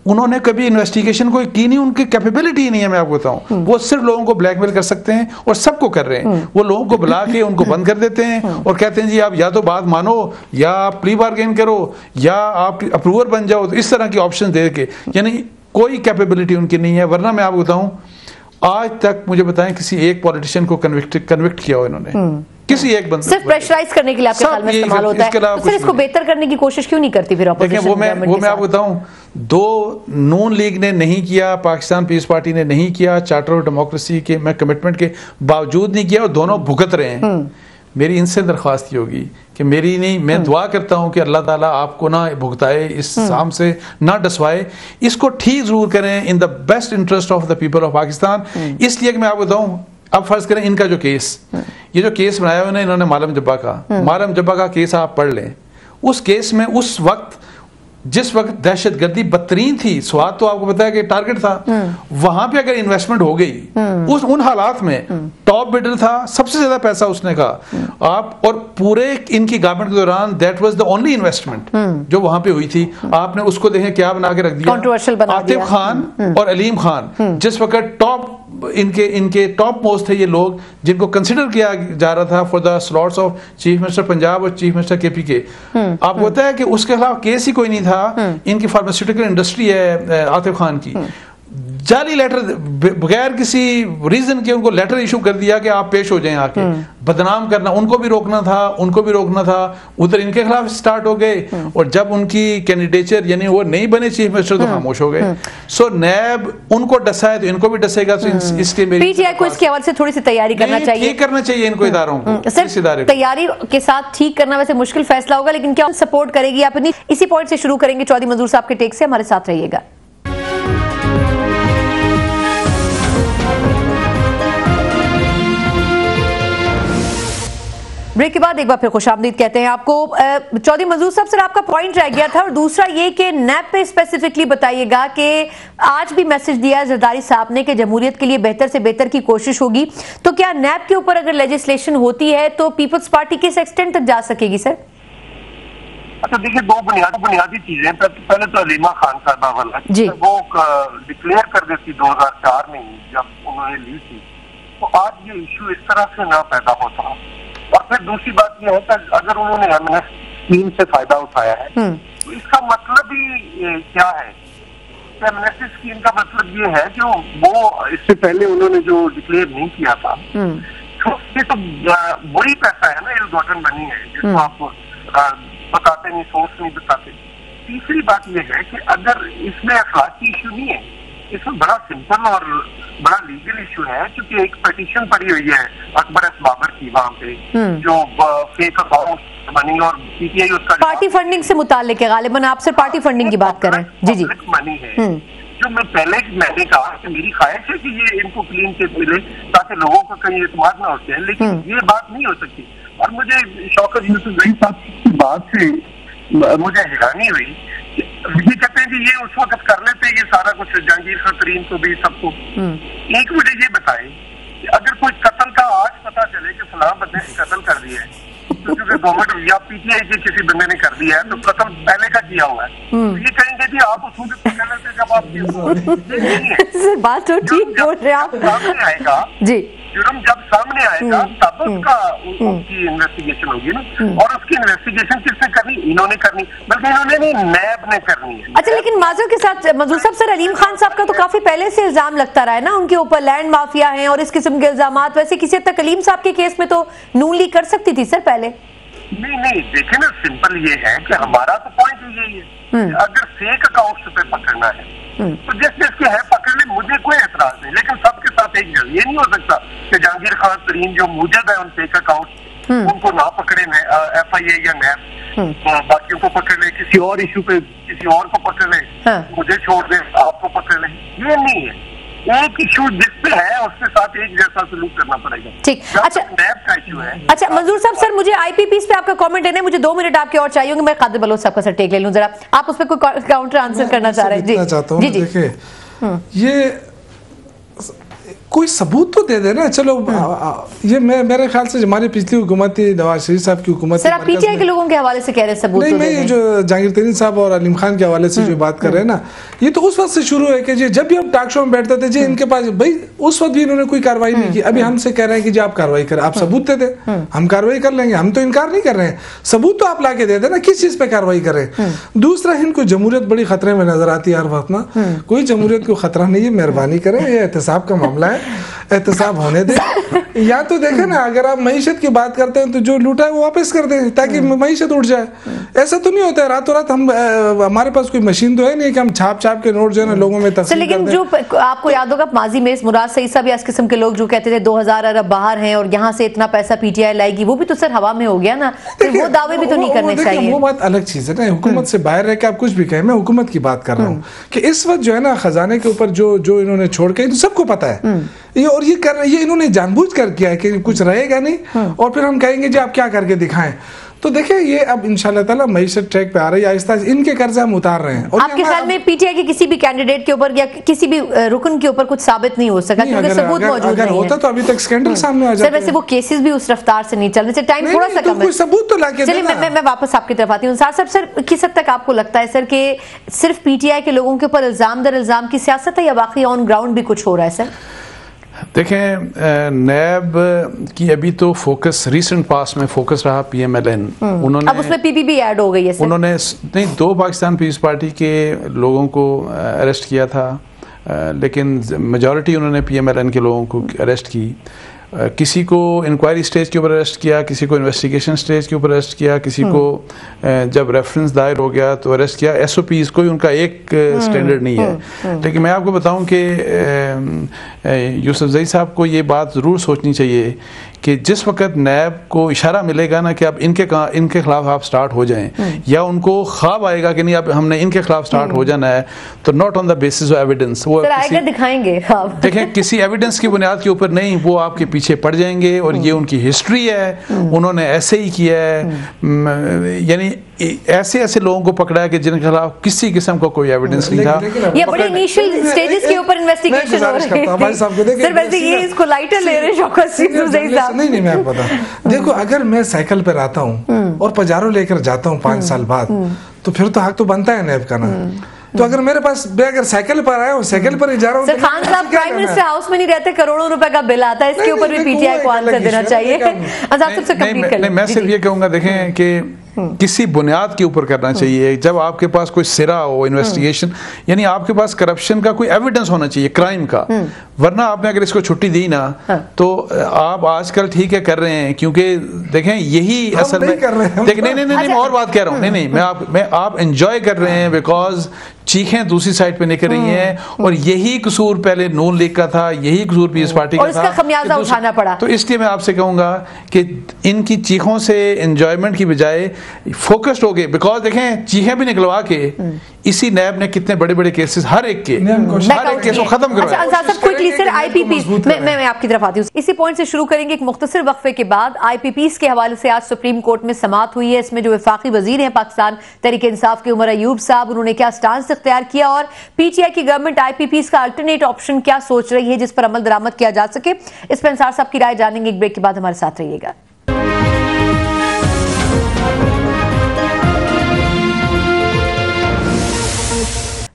C: उन्होंने कभी इन्वेस्टिगेशन कोई की नहीं, उनकी कैपेबिलिटी नहीं है। मैं आपको बताऊं, वो सिर्फ लोगों को ब्लैकमेल कर सकते हैं, और सबको कर रहे हैं। वो लोगों को बुला के उनको बंद कर देते हैं और कहते हैं जी आप या तो बात मानो, या आप प्ली बार्गेन करो, या आप अप्रूवर बन जाओ। तो इस तरह के ऑप्शन दे के, यानी कोई कैपेबिलिटी उनकी नहीं है। वरना मैं आपको बताऊं, आज तक मुझे बताएं किसी एक पॉलिटिशियन को कन्विक्ट किया हो इन्होंने, किसी एक बंदे?
A: सिर्फ प्रेशराइज करने के लिए आपके ख्याल में इस्तेमाल होता है, तो फिर इसको बेहतर करने की कोशिश क्यों नहीं करती फिर ऑपोजिशन?
C: वो मैं आपको बताऊं, दो नून लीग ने नहीं किया, पाकिस्तान पीस पार्टी ने नहीं किया, चार्टर ऑफ डेमोक्रेसी के मैं कमिटमेंट के बावजूद नहीं किया, और दोनों भुगत रहे हैं। मेरी इनसे दरख्वास्त होगी कि मेरी नहीं, मैं दुआ करता हूं कि अल्लाह ताला आपको ना भुगताए, इस साम से ना डसवाए, इसको ठीक जरूर करें in the best interest of the people of Pakistan. इसलिए कि मैं आपको बताऊं, अब फर्ज करें इनका जो केस, ये जो केस बनाया हुआ इन्होंने मालम जब्बा का, मालम जब्बा का केस आप पढ़ लें। उस केस में उस वक्त जिस वक्त दहशतगर्दी बदतरीन थी, स्वाद तो आपको पता है कि टारगेट था, वहां पे अगर इन्वेस्टमेंट हो गई उन हालात में, टॉप बिडर था, सबसे ज्यादा पैसा उसने कहा आप, और पूरे इनकी गवर्नमेंट के दौरान that was the only investment जो वहां पे हुई थी। आपने उसको देखें क्या बना के रख दिया,
A: कंट्रोवर्शियल बना दिया।
C: आतिफ खान और अलीम खान जिस वक्त टॉप इनके टॉप मोस्ट थे, ये लोग जिनको कंसिडर किया जा रहा था for the slots of chief minister Punjab और चीफ मिनिस्टर केपीके। आपको पता है कि उसके खिलाफ केस ही कोई नहीं था। इनकी फार्मास्यूटिकल इंडस्ट्री है आतिफ खान की, जाली लेटर बगैर किसी रीजन के उनको लेटर इशू कर दिया कि आप पेश हो जाएं आके, बदनाम करना उनको भी रोकना था, उधर इनके खिलाफ स्टार्ट हो गए, और जब उनकी कैंडिडेचर यानी वो नहीं बने चीफ मिनिस्टर तो खामोश हो गए। सो नैब उनको डसा है तो इनको भी डसेगा। तो इसके मेरी
A: पीटीआई को इसके हवाले से थोड़ी सी तैयारी करना चाहिए,
C: ठीक करना चाहिए इनको इदारों को,
A: सर तैयारी के साथ ठीक करना वैसे मुश्किल फैसला होगा, लेकिन क्या सपोर्ट करेगी आप? इसी पॉइंट से शुरू करेंगे। चौधरी मंजूर साहब के टेक से हमारे साथ रहिएगा। ब्रेक के बाद एक बार फिर खुशामदीद कहते हैं आपको। चौधरी मंजूर साहब, सर आपका पॉइंट रह गया था, और दूसरा ये कि नैब पे स्पेसिफिकली बताइएगा कि आज भी मैसेज दिया जरदारी साहब ने कि जमहूरियत के लिए बेहतर से बेहतर की कोशिश होगी, तो क्या नैब के ऊपर अगर लेजिस्लेशन होती है तो पीपल्स पार्टी किस एक्सटेंट तक जा सकेगी सर?
E: अच्छा देखिए, दो बुनियादी चीजें। पहले तो अलीमा खान साहबा वाला
A: जी,
E: वो डिक्लेयर कर देती 2004 में जब उन्होंने ली थी, तो आज ये इशू इस तरह से ना पैदा होता। और फिर दूसरी बात यह है कि अगर उन्होंने एमनेस्टी स्कीम से फायदा उठाया है तो इसका मतलब ही क्या है? एमनेस्टी स्कीम का मतलब ये है कि वो इससे पहले उन्होंने जो डिक्लेयर नहीं किया था, तो ये तो बुरी पैसा है ना, इल गॉटन मनी है, जिसको आप बताते नहीं, सोर्स नहीं बताते। तीसरी बात यह है कि अगर इसमें अखलाकी इशू नहीं है, इसमें बड़ा सिंपल और बड़ा लीगल इशू है, क्योंकि एक पिटीशन पड़ी हुई है अकबर एस बाबर की वहां पे, जो फेक अकाउंट मनी और पीटीआई उसका
A: पार्टी फंडिंग से मुताल्लिक है। गालिबन आप सिर्फ पार्टी फंडिंग की बात कर रहे हैं। जी जी,
E: मनी है जो मैंने कहा कि मेरी ख्वाहिश है कि ये इनको क्लीन चिट मिले ताकि लोगों को कहीं एतमाद ना होते हैं, लेकिन ये बात नहीं हो सकती। और मुझे शौकत यूसुफ जही साहब की बात से मुझे हैरानी हुई। ये कहते हैं कि ये उस वक्त कर लेते ये सारा कुछ, जहांगीर खान तरीन को भी, सबको। एक मुझे ये बताएं कि अगर कोई कत्ल का आज पता चले कि फलां बंदे ने कत्ल कर दिया है, तो क्योंकि गवर्नमेंट या पीटीआई के किसी बंदे ने कर दिया है, तो कत्ल पहले का किया हुआ है, तो ये कहेंगे कि आप उस वक्त पकड़ लेते जब आप
A: बात तो ठीक बोल रहे आप।
E: सामने आएगा
A: जी,
E: जुर्म जब सामने आएगा तब उसकी इन्वेस्टिगेशन होगी ना, और उसकी इन्वेस्टिगेशन किसने करनी? इन्होंने करनी, बल्कि इन्होंने नहीं, नैब ने करनी है।
A: अच्छा, लेकिन माजूर के साथ मंजूर साहब, सर अलीम खान साहब का तो काफी पहले से इल्जाम लगता रहा है ना उनके ऊपर, लैंड माफिया हैं और इस किस्म के इल्जाम। वैसे किसी हद तक अलीम साहब के केस में तो नून लीग कर सकती थी सर पहले।
E: नहीं, देखे ना, सिंपल ये है कि हमारा तो पॉइंट यही है, अगर फेक अकाउंट्स पे पकड़ना है तो जिसके है पकड़ ले, मुझे कोई एतराज नहीं, लेकिन सबके साथ एक जगह ये नहीं हो सकता कि जहांगीर खान तरीन जो मुजद है उन फेक अकाउंट उनको ना पकड़े FIA या नैब, बाकियों को पकड़ ले, किसी और इशू पे किसी और को पकड़ ले, मुझे छोड़ दे, आपको पकड़ ले, ये नहीं है। एक इशू जिसपे है उसके साथ एक जैसा सलूक करना पड़ेगा।
A: ठीक, अच्छा
E: नैब का इशू है।
A: अच्छा मंजूर साहब, सर मुझे IPPs पे आपका कमेंट है, मुझे 2 मिनट आपके और चाहिए होंगे। मैं कादिर बलोच साहब का सर टेक ले लूं, जरा आप उस पर कोई काउंटर आंसर करना चाह रहे हैं? जी
D: चाहता हूँ। देखिए, ये कोई सबूत तो दे देना। चलो ये मेरे ख्याल से हमारी पिछली हुकूमत थी, नवाज शरीफ साहब की हुकूमत।
A: सर आप पीटीआई के लोगों के हवाले से कह रहे हैं सबूत?
D: नहीं, मैं ये जो जहांगीर तरीन साहब और अलीम खान के हवाले से जो बात कर रहे हैं ना, ये तो उस वक्त से शुरू है कि जी जब भी हम टॉक शो में बैठते थे जी इनके पास, भाई उस वक्त भी इन्होंने कोई कार्रवाई नहीं की। अभी हमसे कह रहे हैं कि जी आप कार्रवाई करें, आप सबूत दे दें, हम कार्रवाई कर लेंगे। हम तो इनकार नहीं कर रहे हैं, सबूत तो आप ला के दे देना किस चीज पे कार्रवाई करें। दूसरा, इनको जमहूरियत बड़ी खतरे में नजर आती है हर वक्त ना। कोई जमहूरियत को खतरा नहीं है, मेहरबानी करें, ये एहतसाब का मामला है, एहतसाब होने दें। या तो देखें ना, अगर आप मईशत की बात करते हैं तो जो लूटा है वो वापस कर दें ताकि मईशत उठ जाए। ऐसा तो नहीं होता है रातों रात। हमारे पास कोई मशीन तो है नहीं कि हम छाप छाप के नोट जो है ना लोगों में तकसीम कर दें।
A: लेकिन जो आपको याद होगा माजी में मुराद सईद साहब या इस किस्म के लोग जो कहते थे 2000 अरब बाहर हैं और यहाँ से इतना पैसा पीटीआई लाएगी, वो भी तो सर हवा में हो गया ना। वो दावे भी तो नहीं करने चाहिए।
D: वो बात अलग चीज है ना, हुकूमत से बाहर रह के आप कुछ भी कहें। मैं हुकूमत की बात कर रहा हूँ कि इस वक्त जो है ना खजाने के ऊपर जो इन्होंने छोड़ के, सबको पता है ये, और ये कर ये इन्होंने जानबूझ कर किया है कि कुछ रहेगा नहीं और फिर हम कहेंगे जी आप क्या करके दिखाएं। तो देखिए ये अब इंशाल्लाह ताला मईशत ट्रैक पे आ रही है, आहिस्ता इनके कर्जे हम उतार रहे हैं। और
A: आपके ख्याल में पीटीआई के किसी भी कैंडिडेट के ऊपर या किसी भी रुकन के ऊपर कुछ साबित नहीं हो सका क्योंकि सबूत मौजूद नहीं है?
D: होता तो अभी तक स्कैंडल सामने आ जाता।
A: सर वैसे वो केसेस भी उस रफ्तार से नहीं चल रहे, टाइम थोड़ा सा कम है।
D: कोई सबूत तो लाके
A: चलिए मैं वापस आपकी तरफ आती हूँ। सर किस हद तक आपको लगता है सर कि सिर्फ पीटीआई के लोगों के ऊपर इल्जाम दर इल्जाम की सियासत है या वाकई ऑन ग्राउंड भी कुछ हो रहा है? सर
C: देखें, नैब की अभी तो फोकस रिसेंट पास्ट में फोकस रहा पीएमएलएन। उन्होंने
A: अब उसमें पीपीपी ऐड हो गई है सर।
C: उन्होंने नहीं 2 पाकिस्तान पीपल्स पार्टी के लोगों को अरेस्ट किया था, लेकिन मेजॉरिटी उन्होंने पीएमएलएन के लोगों को अरेस्ट की। किसी को इंक्वायरी स्टेज के ऊपर अरेस्ट किया, किसी को इन्वेस्टिगेशन स्टेज के ऊपर अरेस्ट किया, किसी को जब रेफरेंस दायर हो गया तो अरेस्ट किया। एसओपीज कोई उनका एक स्टैंडर्ड नहीं है। लेकिन मैं आपको बताऊं कि यूसुफजई साहब को ये बात ज़रूर सोचनी चाहिए कि जिस वक्त नैब को इशारा मिलेगा ना कि अब इनके खिलाफ आप स्टार्ट हो जाएं, या उनको ख्वाब आएगा कि नहीं अब हमने इनके खिलाफ स्टार्ट हो जाना है, तो not on the basis of evidence, वो
A: दिखाएंगे
C: देखें किसी एविडेंस की बुनियाद के ऊपर नहीं, वो आपके पीछे पड़ जाएंगे। और ये उनकी हिस्ट्री है, उन्होंने ऐसे ही किया है, यानी ऐसे लोगों को पकड़ा है कि जिनके खिलाफ किसी किस्म का कोई एविडेंस नहीं था।
A: ये बड़े इनिशियल स्टेजेस के ऊपर इन्वेस्टिगेशन हो रही है। सर वैसे ये इसको लाइटर ले रहे हैं शौकत साहब।
D: नहीं मैं आपको बता, देखो अगर मैं साइकिल पर आता हूँ और पजारो लेकर जाता हूँ 5 साल बाद, तो फिर तो हक तो बनता है नैब का ना। तो अगर मेरे पास अगर साइकिल पर आया हूँ, साइकिल पर ही जा रहा हूँ,
A: खान साहब प्राइम मिनिस्टर हाउस में नहीं रहते, करोड़ों रुपए का बिल आता है, इसके ऊपर भी पीटीआई को आंसर देना चाहिए।
C: मैं सिर्फ ये कहूंगा, देखें कि किसी बुनियाद के ऊपर करना चाहिए। जब आपके पास कोई सिरा हो इन्वेस्टिगेशन, यानी आपके पास करप्शन का कोई एविडेंस होना चाहिए क्राइम का, वरना आपने अगर इसको छुट्टी दी ना तो आप आजकल ठीक है कर रहे हैं, क्योंकि देखें यही असल में देखें नहीं और बात कह रहा हूँ, नहीं आप एंजॉय कर रहे हैं बिकॉज चीखें दूसरी साइड पे निकल रही हैं, और यही कसूर पहले नून लीग का था, यही कसूर पीएस पार्टी का था,
A: इसका खमियाजा उठाना पड़ा।
C: तो इसलिए मैं आपसे कहूंगा कि इनकी चीखों से एंजॉयमेंट की बजाय फोकस्ड हो गए, बिकॉज देखें चीखें भी निकलवा के इसी नैब ने कितने बड़े बड़े केसेस हर एक केस को खत्म करवाया।
A: मैं आपकी तरफ आती हूँ, इसी पॉइंट से शुरू करेंगे। एक मुख्तसर वक्फे के बाद आईपीपीस के हवाले से आज सुप्रीम कोर्ट में समाअत हुई है। इसमें जो वफाकी वजीर हैं पाकिस्तान तहरीक इंसाफ के उमर अयूब साहब, उन्होंने क्या स्टांस इख्तियार किया और पीटीआई की गवर्नमेंट आईपीपीस का अल्टरनेट ऑप्शन क्या सोच रही है जिस पर अमल दरामद किया जा सके। इस पर अंसार साहब की राय जानेंगे। एक ब्रेक के बाद हमारे साथ रहिएगा।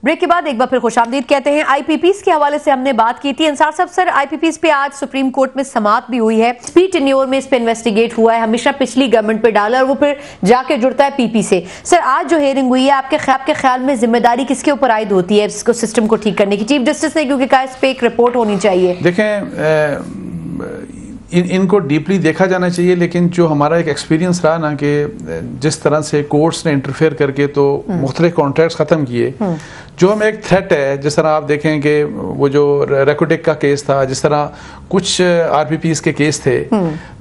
A: ब्रेक के बाद एक बार फिर खुशामदीद कहते हैं। आईपीपीस के हवाले से हमने बात की थी। अंसार साहब सर, आईपीपीस पे आज सुप्रीम कोर्ट में समाअत भी हुई है, स्पीड टेन्योर में इस पे इन्वेस्टिगेट हुआ है, हमेशा पिछली गवर्नमेंट पे डाला और वो फिर जाके जुड़ता है पीपी से। सर आज जो हियरिंग हुई है, आपके ख्याल में जिम्मेदारी किसके ऊपर आयद होती है इसको सिस्टम को ठीक करने की? चीफ जस्टिस ने क्योंकि कहा इस पे एक रिपोर्ट होनी चाहिए।
C: देखें इनको डीपली देखा जाना चाहिए, लेकिन जो हमारा एक एक्सपीरियंस रहा ना कि जिस तरह से कोर्ट्स ने इंटरफेयर करके तो मुख्तलिफ कॉन्ट्रैक्ट्स ख़त्म किए, जो हमें एक थ्रेट है, जिस तरह आप देखें कि वो जो रेकोटेक का केस था, जिस तरह कुछ आरपीपीस के केस थे,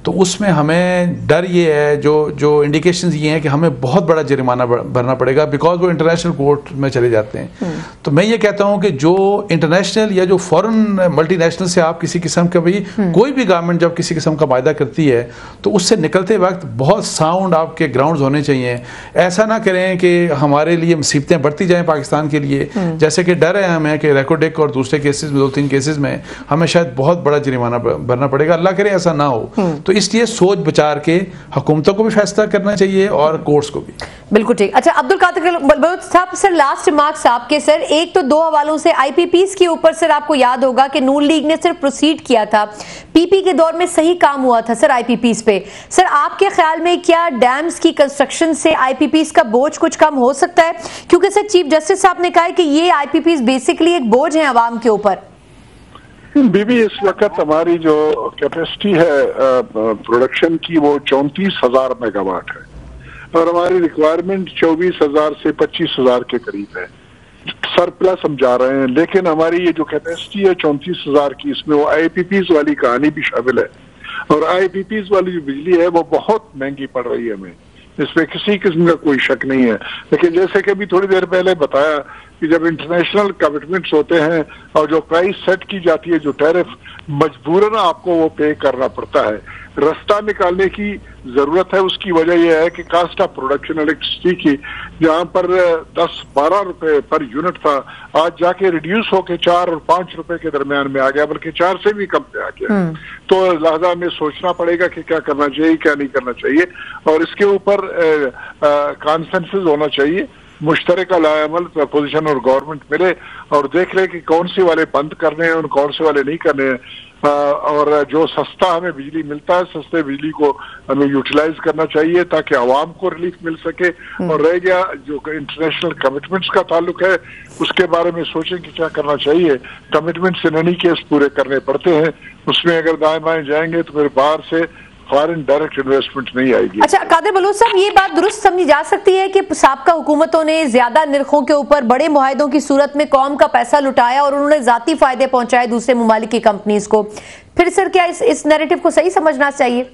C: तो उसमें हमें डर ये है, जो इंडिकेशंस ये हैं कि हमें बहुत बड़ा जुर्माना भरना पड़ेगा बिकॉज वो इंटरनेशनल कोर्ट में चले जाते हैं। तो मैं ये कहता हूँ कि जो इंटरनेशनल या जो फॉरेन मल्टीनेशनल से आप किसी किस्म का भी कोई भी गवर्नमेंट जब किसी किस्म का वायदा करती है तो उससे निकलते वक्त बहुत साउंड आपके ग्राउंड्स होने चाहिए। ऐसा ना करें कि हमारे लिए मुसीबतें बढ़ती जाएं पाकिस्तान के लिए, जैसे कि डर है हमें कि रेकोडेक और दूसरे केसेस में 2-3 केसेस में हमें शायद बहुत बड़ा जुर्माना भरना पड़ेगा, अल्लाह करे ऐसा ना हो। तो इसलिए सोच विचार के हुकूमतों को भी फैसला करना चाहिए और कोर्ट्स को भी।
A: बिल्कुल ठीक। अच्छा, अब्दुल कादिर बलूच साहब, सर लास्ट रिमार्क्स आपके सर, एक तो 2 हवालों से आईपीपीस के ऊपर सर आपको याद होगा कि नून लीग ने सिर्फ प्रोसीड किया था, पीपी के दौर में सही काम हुआ था सर आईपीपीस पे। सर आपके ख्याल में क्या डैम्स की कंस्ट्रक्शन से आईपीपीस का बोझ कुछ कम हो सकता है? क्योंकि सर चीफ जस्टिस साहब ने कहा है कि ये आईपीपीस बेसिकली एक बोझ है अवाम के ऊपर।
B: बीबी इस वक्त हमारी जो कैपेसिटी है प्रोडक्शन की वो 34,000 मेगावाट है और हमारी रिक्वायरमेंट 24,000 से 25,000 के करीब है। सरप्लस हम जा रहे हैं, लेकिन हमारी ये जो कैपेसिटी है 34,000 की, इसमें वो आईपीपीस वाली कहानी भी शामिल है और आईपीपीस वाली जो बिजली है वो बहुत महंगी पड़ रही है हमें, इसमें किसी किस्म का कोई शक नहीं है। लेकिन जैसे कि अभी थोड़ी देर पहले बताया कि जब इंटरनेशनल कमिटमेंट्स होते हैं और जो प्राइस सेट की जाती है, जो टैरिफ, मजबूरन आपको वो पे करना पड़ता है। रास्ता निकालने की जरूरत है। उसकी वजह यह है कि कास्ट ऑफ प्रोडक्शन इलेक्ट्रिसिटी की जहां पर 10-12 रुपए पर यूनिट था, आज जाके रिड्यूस होके 4 और 5 रुपए के दरमियान में आ गया, बल्कि 4 से भी कम पे आ गया। तो लिहाजा हमें सोचना पड़ेगा कि क्या करना चाहिए, क्या नहीं करना चाहिए और इसके ऊपर कॉन्सेंसस होना चाहिए। मुश्तरका लाएमल अपोजिशन और गवर्नमेंट मिले और देख ले कि कौन से वाले बंद करने हैं और कौन से वाले नहीं करने हैं। और जो सस्ता हमें बिजली मिलता है, सस्ते बिजली को हमें यूटिलाइज करना चाहिए ताकि आवाम को रिलीफ मिल सके। और रह गया जो इंटरनेशनल कमिटमेंट्स का ताल्लुक है, उसके बारे में सोचें कि क्या करना चाहिए। कमिटमेंट्स इन एनी केस पूरे करने पड़ते हैं, उसमें अगर दाएं बाएं जाएंगे तो फिर बाहर से फॉरेन डायरेक्ट इन्वेस्टमेंट नहीं आएगी।
A: अच्छा कादिर बलूच साहब, ये बात दुरुस्त समझी जा सकती है कि साबका हुकूमतों ने ज्यादा निर्खों के ऊपर बड़े मुआहदों की सूरत में कौम का पैसा लुटाया और उन्होंने जाती फायदे पहुंचाए दूसरे मुमालिक की कंपनीज को। फिर सर क्या इस नैरेटिव को सही समझना चाहिए?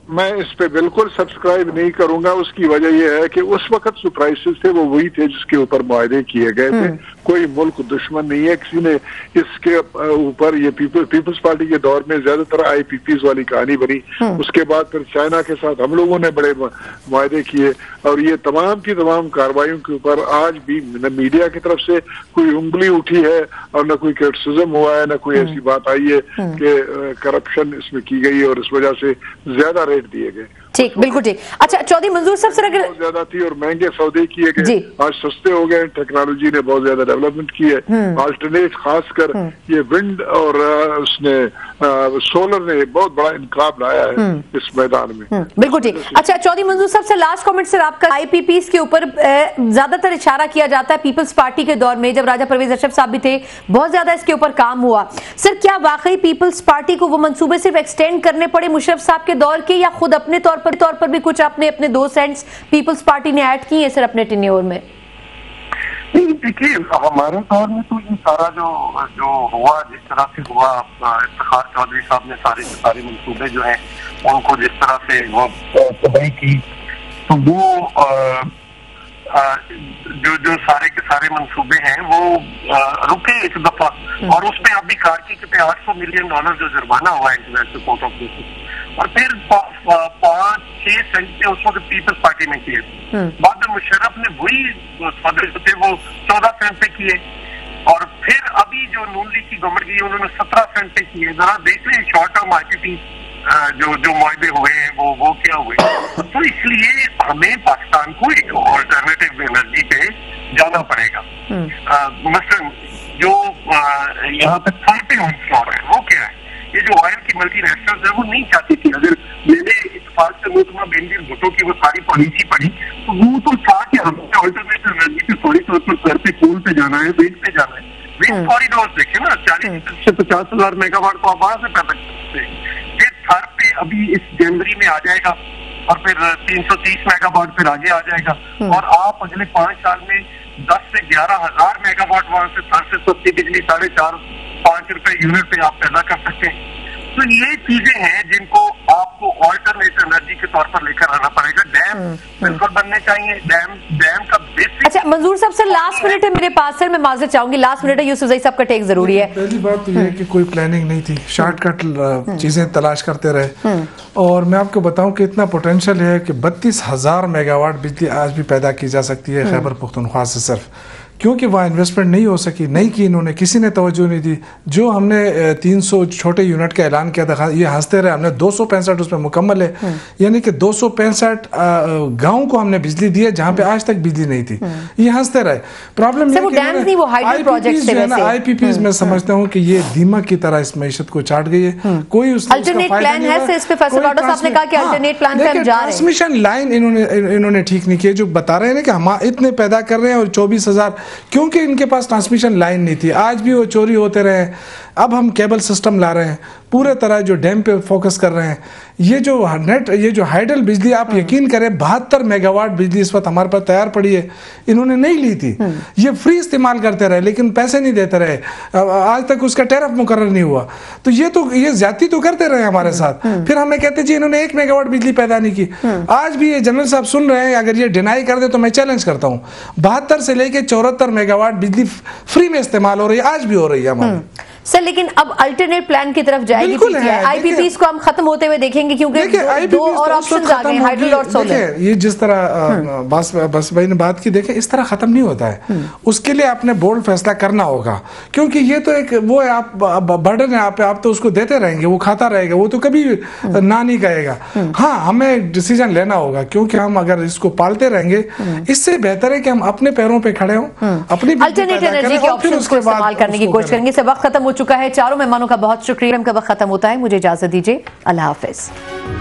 B: मैं इस पे बिल्कुल सब्सक्राइब नहीं करूंगा। उसकी वजह यह है कि उस वक्त जो प्राइसेस थे वो वही थे जिसके ऊपर मुआहदे किए गए थे। कोई मुल्क दुश्मन नहीं है किसी ने इसके ऊपर। ये पीपल्स पार्टी के दौर में ज्यादातर आईपीपीस वाली कहानी बनी, उसके बाद फिर चाइना के साथ हम लोगों ने बड़े मुआहदे किए और ये तमाम की तमाम कार्रवाइयों के ऊपर आज भी न मीडिया की तरफ से कोई उंगली उठी है और न कोई क्रिटिसिज्म हुआ है, न कोई ऐसी बात आई है कि करप्शन इसमें की गई और इस वजह से ज्यादा रेट दिए गए।
A: ठीक, बिल्कुल ठीक। अच्छा चौधरी मंजूर साहब, सर अगर
B: बहुत ज्यादा थी और महंगे सौदे किए गए, आज सस्ते हो गए। टेक्नोलॉजी ने बहुत ज्यादा डेवलपमेंट की है। अल्टरनेट खासकर ये विंड और उसने सोलर ने बहुत बड़ा इनकलाब लाया है इस मैदान में।
A: बिल्कुल ठीक। अच्छा चौधरी मंजूर साहब से लास्ट कमेंट सर आपका, आईपीपीस के ऊपर ज्यादातर इशारा किया जाता है पीपल्स पार्टी के दौर में, जब राजा परवेज अशरफ साहब भी थे बहुत ज्यादा इसके ऊपर काम हुआ। सर क्या वाकई पीपल्स पार्टी को वो मंसूबे सिर्फ एक्सटेंड करने पड़े मुशर्रफ साहब के दौर के, या खुद अपने तौर पर भी कुछ अपने 2 सेंट्स पीपल्स पार्टी ने ऐड किए सर अपने टेन्योर में?
E: देखिए हमारे दौर में तो ये सारा जो हुआ, जिस तरह से हुआ, इफ्तिखार चौधरी साहब ने सारे मंसूबे जो हैं उनको जिस तरह से वो तबाही की, तो वो जो सारे के सारे मंसूबे हैं वो रुके एक दफा। और उसमें अभी कार्की के पे $800 मिलियन जो जुर्माना हुआ इंटरनेशनल कोर्ट ऑफ जस्टिस, और फिर 5-6 सेंट पे उस वक्त पीपल्स पार्टी ने किए। बाद में मुशर्रफ ने वही सदर जो थे वो 14 सेंट पे किए और फिर अभी जो नून लीग की गवर्नमेंट की उन्होंने 17 सेंट पे किए। जरा देख लें शॉर्ट टर्म आईपीपी जो मुआहदे हुए हैं वो क्या हुए। तो इसलिए हमें पाकिस्तान को एक ऑल्टरनेटिव एनर्जी पे जाना पड़ेगा। मसलन जो यहाँ पे फाइटे ऑन फ्लोर है वो क्या है, ये जो ऑयल की मल्टीनेशनल्स है वो नहीं चाहती थी। अगर मैंने इत्तेफाक से मुतमा बेनजीर भुट्टो की वो सारी पॉलिसी पढ़ी तो वो तो था कि हमें ऑल्टरनेटिव एनर्जी पे फौरी तौर पर सर पे कोल पे जाना है, विंड पे जाना है। विंड कॉरिडोर देखे ना, 40 से 50,000 मेगावाट को आप वहां से पैदा कर सकते हैं। फिर सर पे अभी इस जनवरी में आ जाएगा और फिर 330 मेगावाट फिर आगे आ जाएगा और आप अगले 5 साल में 10 से 11,000 मेगावाट वहां से सर से सस्ती बिजली 4.5-5 रुपए यूनिट पे आप पैदा कर सकते हैं। तो ये चीजें हैं जिनको आपको ऑल्टरनेट एनर्जी के तौर पर लेकर आना पड़ेगा। डैम बिल्कुल बनने चाहिए, डैम का बेसिक। अच्छा
A: मंजूर साहब सर लास्ट मिनट है मेरे पास, सर मैं माजरत चाहूंगी, लास्ट मिनट है, यूसुफ ज़ई साहब का टेक जरूरी है।
D: पहली बात तो ये कि कोई प्लानिंग नहीं थी, शॉर्टकट चीजें तलाश करते रहे। और मैं आपको बताऊं कि इतना पोटेंशियल है कि 32,000 मेगावाट बिजली आज भी पैदा की जा सकती है खैबर पख्तूनख्वा से सिर्फ, क्योंकि वहाँ इन्वेस्टमेंट नहीं हो सकी, नहीं की इन्होंने, किसी ने तवज्जो नहीं दी। जो हमने 300 छोटे यूनिट का ऐलान किया था, ये हंसते रहे, हमने 265 उसमें मुकम्मल है, यानी कि 265 गाँव को हमने बिजली दी है जहाँ पे आज तक बिजली नहीं थी। ये हंसते रहे। प्रॉब्लम IPPs मैं समझता हूँ कि ये दीमक की तरह इस मईशत को चाट गई है। कोई ट्रांसमिशन लाइन इन्होंने ठीक नहीं किया। जो बता रहे हैं ना कि हम इतने पैदा कर रहे हैं और 24,000, क्योंकि इनके पास ट्रांसमिशन लाइन नहीं थी। आज भी वो चोरी होते रहे। अब हम केबल सिस्टम ला रहे हैं, पूरे तरह जो डैम पे फोकस कर रहे हैं। ये जो हाइडल बिजली, आप यकीन करें 72 मेगावाट बिजली इस वक्त हमारे पास तैयार पड़ी है, इन्होंने नहीं ली थी। ये फ्री इस्तेमाल करते रहे लेकिन पैसे नहीं देते रहे, आज तक उसका टैरिफ मुकर्रर नहीं हुआ। तो ये ज्यादती तो करते रहे हमारे साथ। फिर हमें कहते जी इन्होंने 1 मेगावाट बिजली पैदा नहीं की। आज भी ये जनरल साहब सुन रहे हैं, अगर ये डिनाई कर दे तो मैं चैलेंज करता हूँ, 72 से लेके 74 मेगावाट बिजली फ्री में इस्तेमाल हो रही है, आज भी हो रही है हमारी।
A: सर लेकिन अब अल्टरनेट प्लान की तरफ जाएगी IPPs को हम खत्म होते हुए देखेंगे, क्योंकि दो और ऑप्शंस आ गए, हाइड्रो और सोलर।
D: ये जिस तरह बस भाई ने बात की, देखे इस तरह खत्म नहीं होता है। उसके लिए आपने बोल्ड फैसला करना होगा, क्योंकि ये तो एक वो है, आप बर्डन है आप तो उसको देते रहेंगे, वो खाता रहेगा, वो तो कभी ना नहीं कहेगा। हाँ, हमें डिसीजन लेना होगा, क्योंकि हम अगर इसको पालते रहेंगे, इससे बेहतर है कि हम अपने पैरों पे खड़े हों, अपनी
A: अल्टरनेट एनर्जी के ऑप्शंस को इस्तेमाल करने की कोशिश करेंगे। वक्त खत्म हो चुका है। चारों मेहमानों का बहुत शुक्रिया। इनका वक्त खत्म होता है, मुझे इजाजत दीजिए। अल्लाह हाफिज।